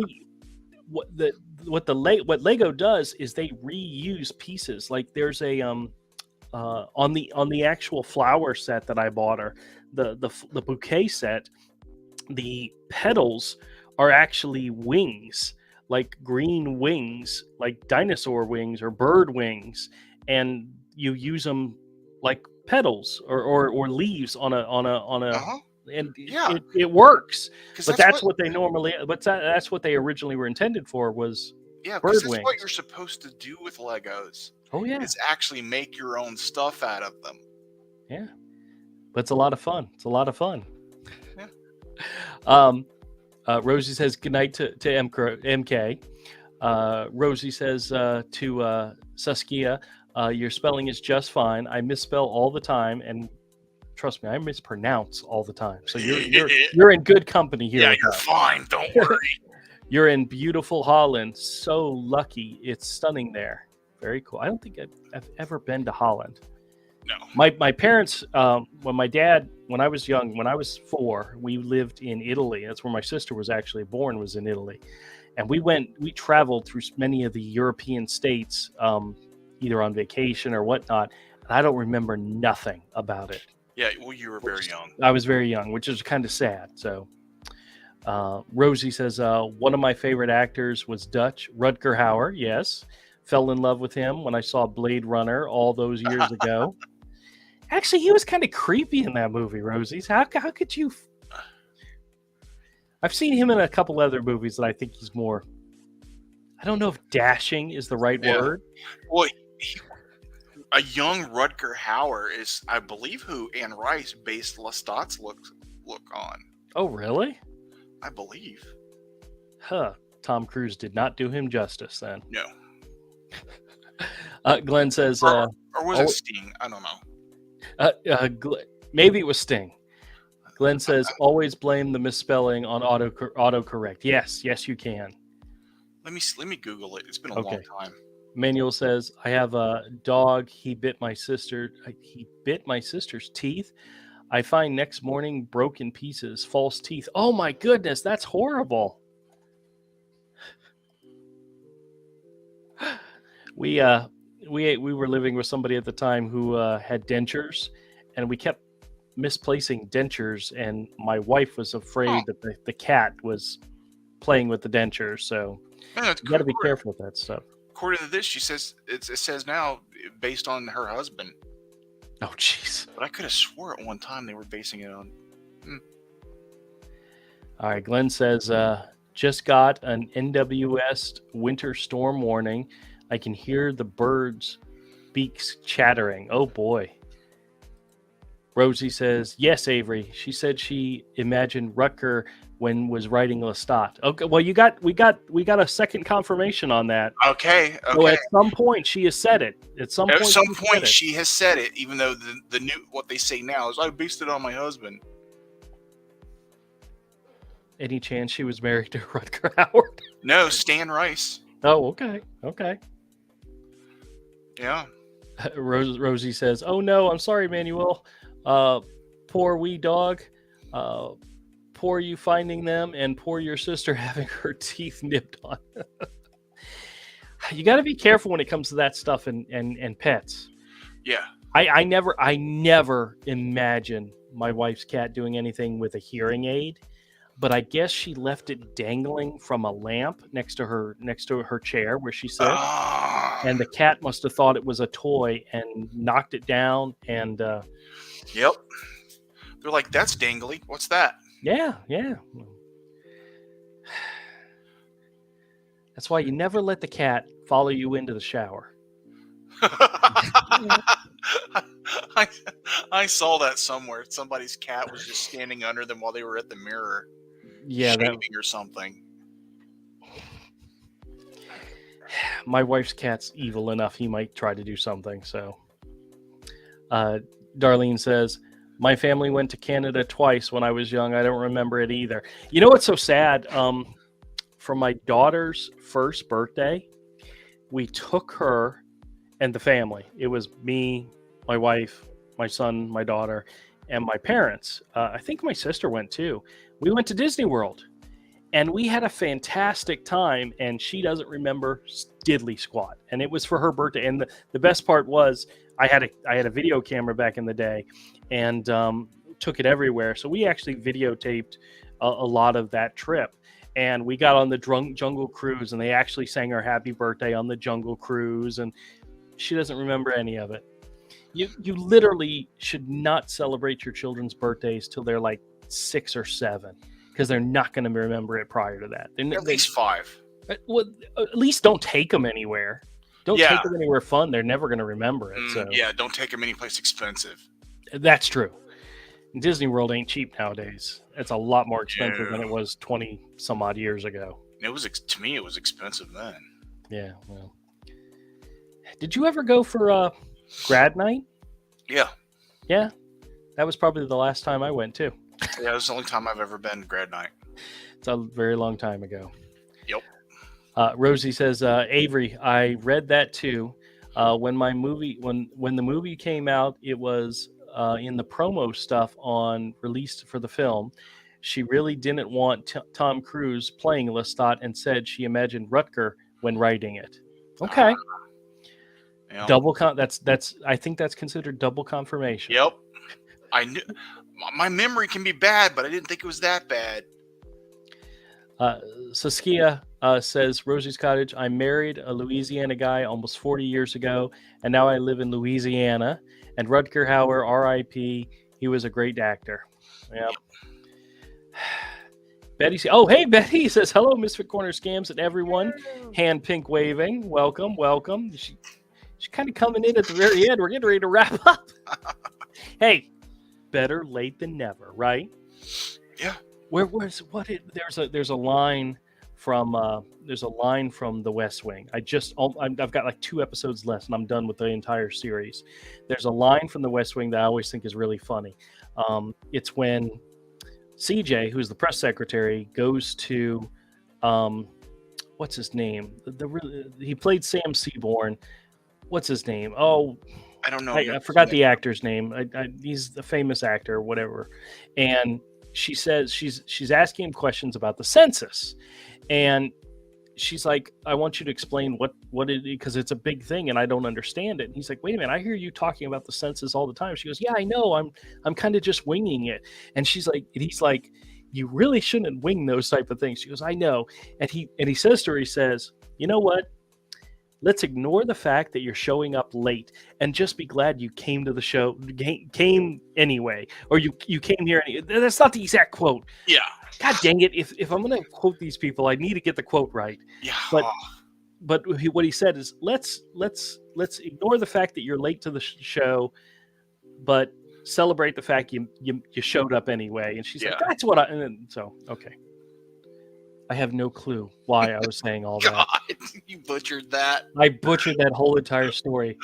what Lego does is they reuse pieces. Like there's a on the actual flower set that I bought her, the bouquet set, the petals are actually wings, like green wings, like dinosaur wings or bird wings, and you use them like petals or leaves on a Uh-huh. and Yeah. it works. 'Cause But that's what they originally were intended for, was Yeah, bird because that's what wings. you're supposed to do with Legos. Oh yeah, Is actually make your own stuff out of them. yeah. But it's a lot of fun. Yeah. Rosie says goodnight to MK. Rosie says to Saskia, your spelling is just fine. I misspell all the time, and trust me, I mispronounce all the time. So you're in good company here. Yeah, you're fine. Don't worry. You're in beautiful Holland. So lucky. It's stunning there. Very cool. I don't think I've ever been to Holland. No. My parents, when I was young, when I was 4, we lived in Italy. That's where my sister was actually born, was in Italy. And we traveled through many of the European states, either on vacation or whatnot. And I don't remember nothing about it. Yeah, well, you were very young. I was very young, which is kind of sad. So Rosie says, one of my favorite actors was Dutch, Rutger Hauer. Yes. Fell in love with him when I saw Blade Runner all those years ago. Actually, he was kind of creepy in that movie, Rosie's. How could you? I've seen him in a couple other movies that I think he's more. I don't know if dashing is the right word. Well, a young Rutger Hauer is, I believe, who Anne Rice based Lestat's look on. Oh, really? I believe. Huh. Tom Cruise did not do him justice then. No. Glenn says, or was it Sting? I don't know. Maybe it was Sting. Glenn says, always blame the misspelling on autocorrect. Yes, you can. Let me Google it. It's been a long time. Manuel says, I have a dog. He bit my sister's teeth. I find next morning broken pieces, false teeth. Oh my goodness, that's horrible. We were living with somebody at the time who had dentures, and we kept misplacing dentures, and my wife was afraid that the cat was playing with the dentures. So you got to be careful with that stuff. According to this, she says it says now based on her husband. Oh, jeez. But I could have swore at one time they were basing it on. All right, Glenn says, just got an NWS winter storm warning. I can hear the birds' beaks chattering. Oh boy. Rosie says, yes, Avery. She said she imagined Rutger when was writing Lestat. Okay, well, we got a second confirmation on that. Okay. So at some point she has said it. At some point she has said it, even though the new what they say now is I based it on my husband. Any chance she was married to Rutger Hauer? No, Stan Rice. Oh, okay. Yeah. Rosie says, oh no, I'm sorry, Manuel. Poor wee dog. Poor you finding them, and poor your sister having her teeth nipped on. You got to be careful when it comes to that stuff and pets. Yeah. I never imagine my wife's cat doing anything with a hearing aid, but I guess she left it dangling from a lamp next to her chair where she sits, and the cat must have thought it was a toy and knocked it down. And yep, they're like, "That's dangly. What's that?" Yeah. That's why you never let the cat follow you into the shower. I saw that somewhere. Somebody's cat was just standing under them while they were at the mirror, shaving or something. My wife's cat's evil enough; he might try to do something. So, Darlene says, "My family went to Canada twice when I was young. I don't remember it either." You know what's so sad? For my daughter's first birthday, we took her and the family. It was me, my wife, my son, my daughter, and my parents. I think my sister went too. We went to Disney World, and we had a fantastic time, and she doesn't remember diddly squat. And it was for her birthday. And the best part was I had a video camera back in the day, and took it everywhere. So we actually videotaped a lot of that trip. And we got on the Jungle Cruise, and they actually sang her happy birthday on the Jungle Cruise, and she doesn't remember any of it. You literally should not celebrate your children's birthdays till they're like 6 or 7, because they're not going to remember it prior to that. At least 5. Well, at least don't take them anywhere. Don't take them anywhere fun. They're never going to remember it. So. Yeah, don't take them anyplace expensive. That's true. Disney World ain't cheap nowadays. It's a lot more expensive than it was 20 some odd years ago. It was, to me, it was expensive then. Yeah. Well, did you ever go for grad night? Yeah. Yeah. That was probably the last time I went too. Yeah, it was the only time I've ever been to grad night. It's a very long time ago. Yep. Rosie says, Avery, I read that too. When the movie came out, it was in the promo stuff released for the film. She really didn't want Tom Cruise playing Lestat and said she imagined Rutger when writing it. Okay. Yeah. That's I think that's considered double confirmation. Yep. I knew my memory can be bad, but I didn't think it was that bad. Saskia says, Rosie's Cottage, I married a Louisiana guy almost 40 years ago, and now I live in Louisiana. And Rutger Hauer, R.I.P., he was a great actor. Yep. Betty, hey, Betty says, hello, Misfit Corner Scams and everyone. Hand pink waving. Welcome. She's kind of coming in at the very end. We're getting ready to wrap up. Hey, better late than never, right? Yeah. There's a line from The West Wing. I've got like 2 episodes left, and I'm done with the entire series. There's a line from The West Wing that I always think is really funny. It's when CJ, who's the press secretary, goes to what's his name? He played Sam Seaborn. What's his name? Oh, I don't know. I forgot the actor's name. He's a famous actor or whatever. And she says she's asking him questions about the census, and she's like, I want you to explain what it is, because it's a big thing and I don't understand it. And he's like, wait a minute, I hear you talking about the census all the time. She goes, yeah, I know, I'm kind of just winging it. And he's like, you really shouldn't wing those type of things. She goes, I know. And he says to her, he says, you know what? Let's ignore the fact that you're showing up late and just be glad you came to the show, came anyway, or you came here. That's not the exact quote. Yeah. God dang it. If I'm going to quote these people, I need to get the quote right. Yeah. But what he said is, let's ignore the fact that you're late to the show, but celebrate the fact you showed up anyway. And she's like, that's what okay. I have no clue why I was saying all that. You butchered that. I butchered that whole entire story.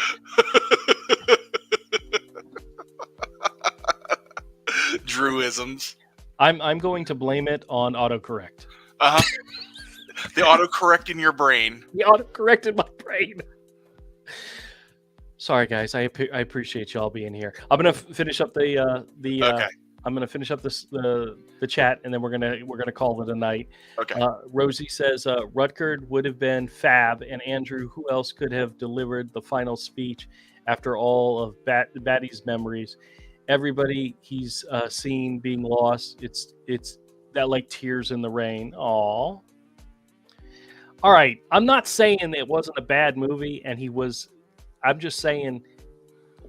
Druisms. I'm going to blame it on autocorrect. The autocorrect in your brain. The autocorrect in my brain. Sorry, guys. I appreciate y'all being here. I'm gonna finish up okay. I'm gonna finish up the chat, and then we're gonna call it a night. Okay. Rosie says Rutger would have been fab, and Andrew, who else could have delivered the final speech after all of Batty's memories? Everybody he's seen being lost. It's that like tears in the rain. Aw. All right. I'm not saying it wasn't a bad movie, and he was. I'm just saying,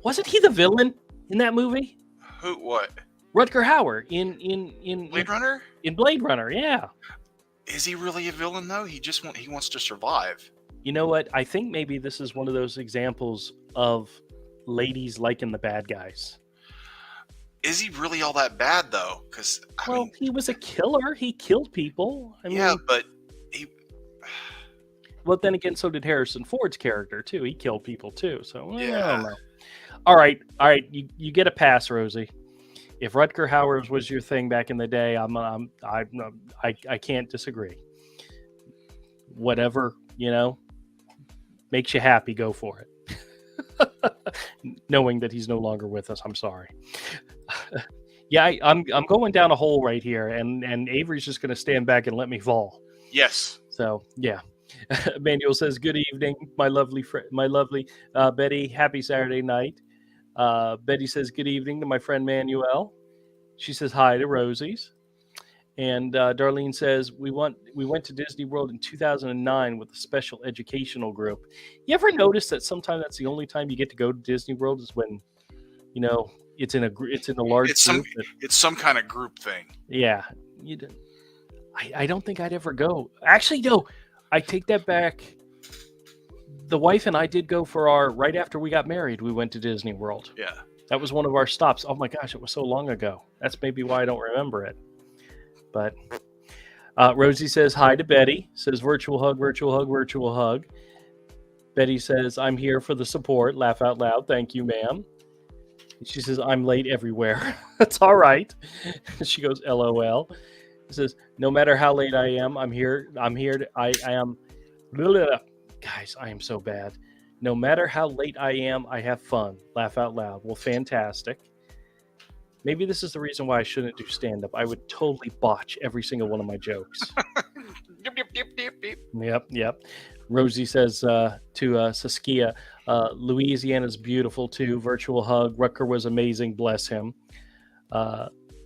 wasn't he the villain in that movie? Who? What? Rutger Hauer in Blade Runner? In Blade Runner, yeah. Is he really a villain though? He wants to survive. You know what? I think maybe this is one of those examples of ladies liking the bad guys. Is he really all that bad though? Because he was a killer. He killed people. I mean, but he. Well, then again, so did Harrison Ford's character too. He killed people too. So Yeah. I don't know. All right. You get a pass, Rosie. If Rutger Hauer was your thing back in the day, I can't disagree. Whatever, makes you happy, go for it. Knowing that he's no longer with us, I'm sorry. Yeah, I'm going down a hole right here, and Avery's just going to stand back and let me fall. Yes. So yeah. Manuel says, "Good evening, my lovely Betty. Happy Saturday night." Betty says, "Good evening to my friend Manuel." She says hi to Rosie's. And Darlene says, we went to Disney World in 2009 with a special educational group. You ever notice that sometimes that's the only time you get to go to Disney World is when, it's in a large group? It's some kind of group thing. Yeah. I don't think I'd ever go. Actually, no, I take that back. The wife and I did go right after we got married, we went to Disney World. Yeah. That was one of our stops. Oh my gosh, it was so long ago. That's maybe why I don't remember it. But Rosie says hi to Betty. Says virtual hug, virtual hug, virtual hug. Betty says, I'm here for the support. Laugh out loud. Thank you, ma'am. She says, I'm late everywhere. That's all right. She goes, LOL. Says, no matter how late I am, I'm here. I am. Guys, I am so bad. No matter how late I am, I have fun. Laugh out loud. Well, fantastic. Maybe this is the reason why I shouldn't do stand-up. I would totally botch every single one of my jokes. Yep. Rosie says to Saskia, Louisiana's beautiful too. Virtual hug. Rutger was amazing. Bless him.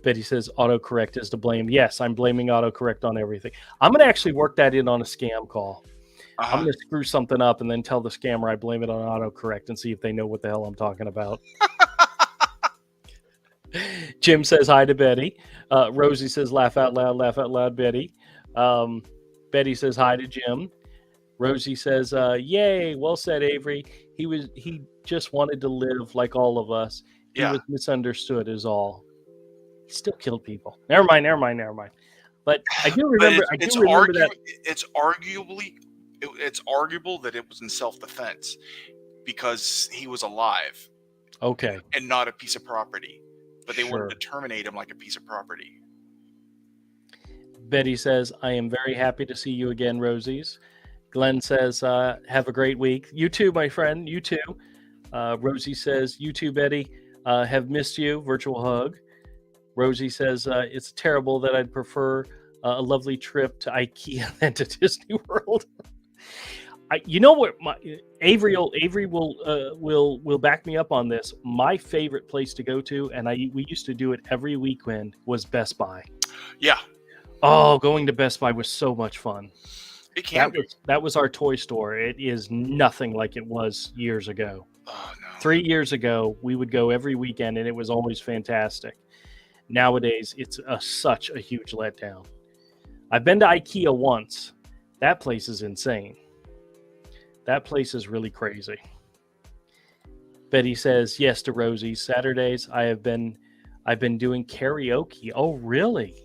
Betty says autocorrect is to blame. Yes, I'm blaming autocorrect on everything. I'm going to actually work that in on a scam call. I'm going to screw something up and then tell the scammer I blame it on autocorrect and see if they know what the hell I'm talking about. Jim says hi to Betty. Rosie says laugh out loud, Betty. Betty says hi to Jim. Rosie says, yay, well said, Avery. He just wanted to live like all of us. He was misunderstood is all. He still killed people. Never mind. But I do remember. That. It's arguable that it was in self-defense because he was alive. Okay. And not a piece of property. But they wanted to terminate him like a piece of property. Betty says, I am very happy to see you again, Rosie's. Glenn says, have a great week. You too, my friend. You too. Rosie says, you too, Betty. Have missed you. Virtual hug. Rosie says, it's terrible that I'd prefer a lovely trip to IKEA than to Disney World. You know what? Avery will back me up on this. My favorite place to go to, and we used to do it every weekend, was Best Buy. Yeah. Oh, going to Best Buy was so much fun. It can be. That was our toy store. It is nothing like it was years ago. Oh, no. 3 years ago, we would go every weekend, and it was always fantastic. Nowadays, it's such a huge letdown. I've been to IKEA once. That place is insane. That place is really crazy. Betty says yes to Rosie. Saturdays I've been doing karaoke. Oh, really?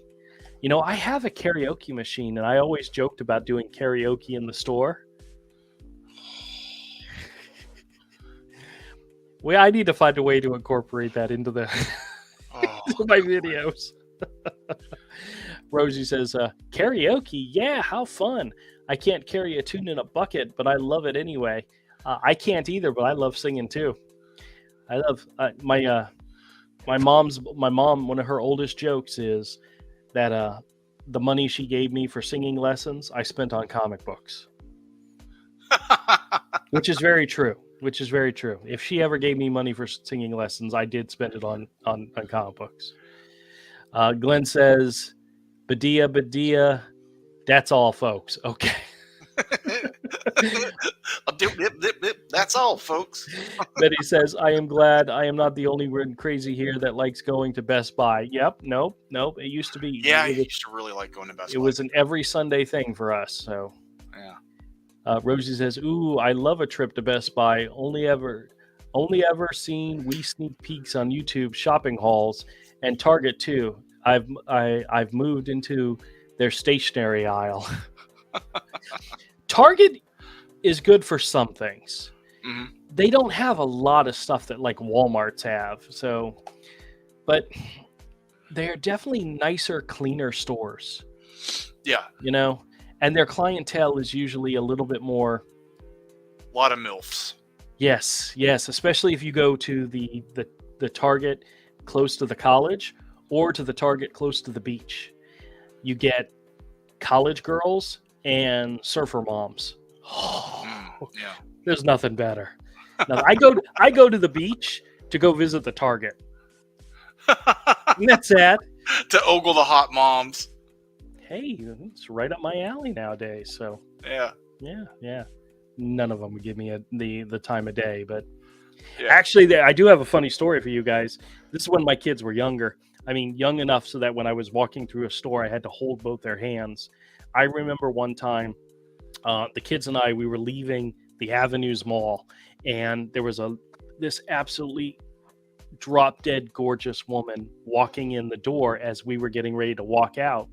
I have a karaoke machine, and I always joked about doing karaoke in the store. Well, I need to find a way to incorporate that into into my videos. Rosie says, karaoke? Yeah, how fun. I can't carry a tune in a bucket, but I love it anyway. I can't either, but I love singing too. I love my mom. One of her oldest jokes is that the money she gave me for singing lessons, I spent on comic books, which is very true. If she ever gave me money for singing lessons, I did spend it on comic books. Glenn says, Badia. That's all, folks. Okay. That's all, folks. Betty says, I am glad I am not the only one crazy here that likes going to Best Buy. Yep. Nope. It used to be. Yeah, I used to really like going to Best Buy. It was an every Sunday thing for us. So, yeah. Rosie says, ooh, I love a trip to Best Buy. Only ever seen wee sneak peeks on YouTube shopping hauls and Target too. I've moved into their stationery aisle. Target is good for some things. Mm-hmm. They don't have a lot of stuff that like Walmart's have. So, but they're definitely nicer, cleaner stores. Yeah. And their clientele is usually a little bit more. A lot of MILFs. Yes. Especially if you go to the Target close to the college or to the Target close to the beach. You get college girls and surfer moms. Yeah. There's nothing better. Now, I go to the beach to go visit the Target. And that's sad. To ogle the hot moms. Hey, it's right up my alley nowadays. So yeah. None of them would give me the time of day, but yeah. Actually, I do have a funny story for you guys. This is when my kids were younger. I mean, young enough so that when I was walking through a store, I had to hold both their hands. I remember one time, the kids and we were leaving the Avenues Mall, and there was this absolutely drop-dead gorgeous woman walking in the door as we were getting ready to walk out.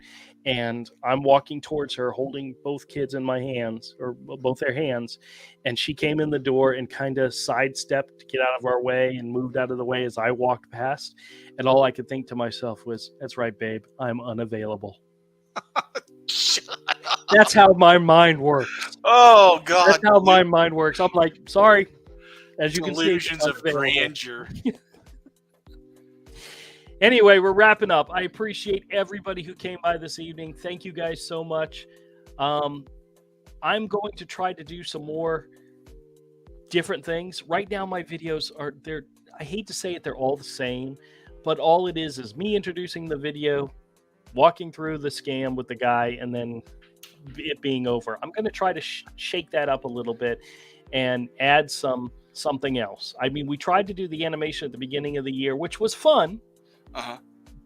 And I'm walking towards her holding both kids in my hands, or both their hands. And she came in the door and kind of sidestepped to get out of our way and moved out of the way as I walked past. And all I could think to myself was, that's right, babe, I'm unavailable. That's how my mind works. Oh, God. That's how my mind works. I'm like, sorry. As you can see, illusions of grandeur. Anyway, we're wrapping up. I appreciate everybody who came by this evening. Thank you guys so much. I'm going to try to do some more different things. Right now, my videos I hate to say it, they're all the same, but all it is me introducing the video, walking through the scam with the guy, and then it being over. I'm going to try to shake that up a little bit and add something else. I mean, we tried to do the animation at the beginning of the year, which was fun.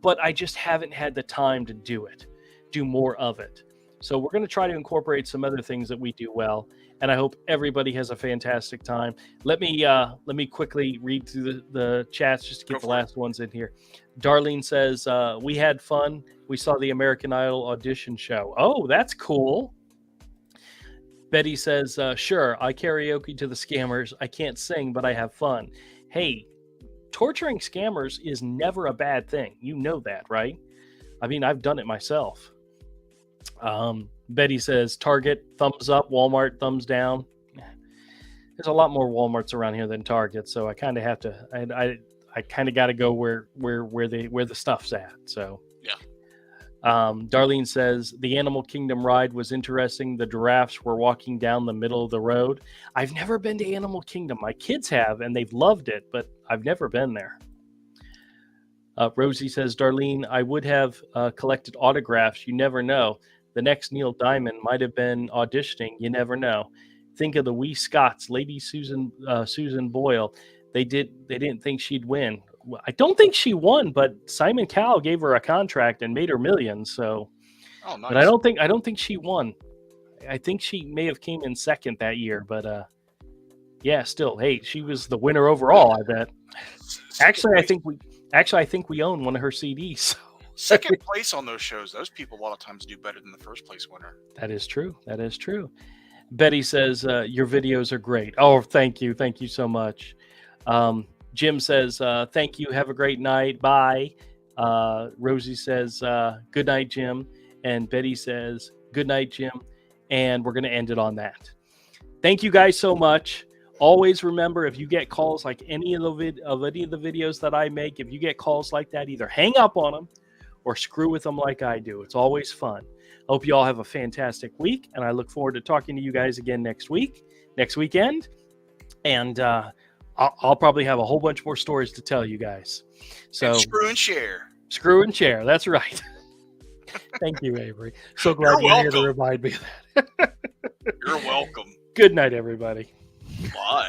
But I just haven't had the time to do more of it. So we're going to try to incorporate some other things that we do well, and I hope everybody has a fantastic time. Let me quickly read through the chats just to get the last ones in here. Darlene says, we had fun. We saw the American Idol audition show. Oh, that's cool. Betty says, sure, I karaoke to the scammers. I can't sing, but I have fun. Hey, torturing scammers is never a bad thing. You know that, right? I mean, I've done it myself. Betty says, Target, thumbs up. Walmart, thumbs down. There's a lot more Walmarts around here than Target, so I kind of have to. I kind of got to go where the stuff's at. So yeah. Darlene says, the Animal Kingdom ride was interesting. The giraffes were walking down the middle of the road. I've never been to Animal Kingdom. My kids have, and they've loved it, but I've never been there. Rosie says, Darlene, I would have collected autographs. You never know. The next Neil Diamond might have been auditioning. You never know. Think of the wee Scots, Lady Susan Boyle. They didn't think she'd win. I don't think she won, but Simon Cowell gave her a contract and made her millions. So, oh, nice. But I don't think she won. I think she may have came in second that year, but yeah, still, hey, she was the winner overall. I bet. Actually, I think we own one of her CDs. So. Second place on those shows. Those people a lot of times do better than the first place winner. That is true. Betty says your videos are great. Oh, thank you so much. Jim says, thank you. Have a great night. Bye. Rosie says, good night, Jim. And Betty says, good night, Jim. And we're going to end it on that. Thank you guys so much. Always remember, if you get calls like any of the videos that I make, if you get calls like that, either hang up on them or screw with them like I do. It's always fun. Hope you all have a fantastic week. And I look forward to talking to you guys again next weekend. And, I'll probably have a whole bunch more stories to tell you guys. So and screw and share. Screw and share. That's right. Thank you, Avery. So glad you're here to remind me of that. You're welcome. Good night, everybody. Bye.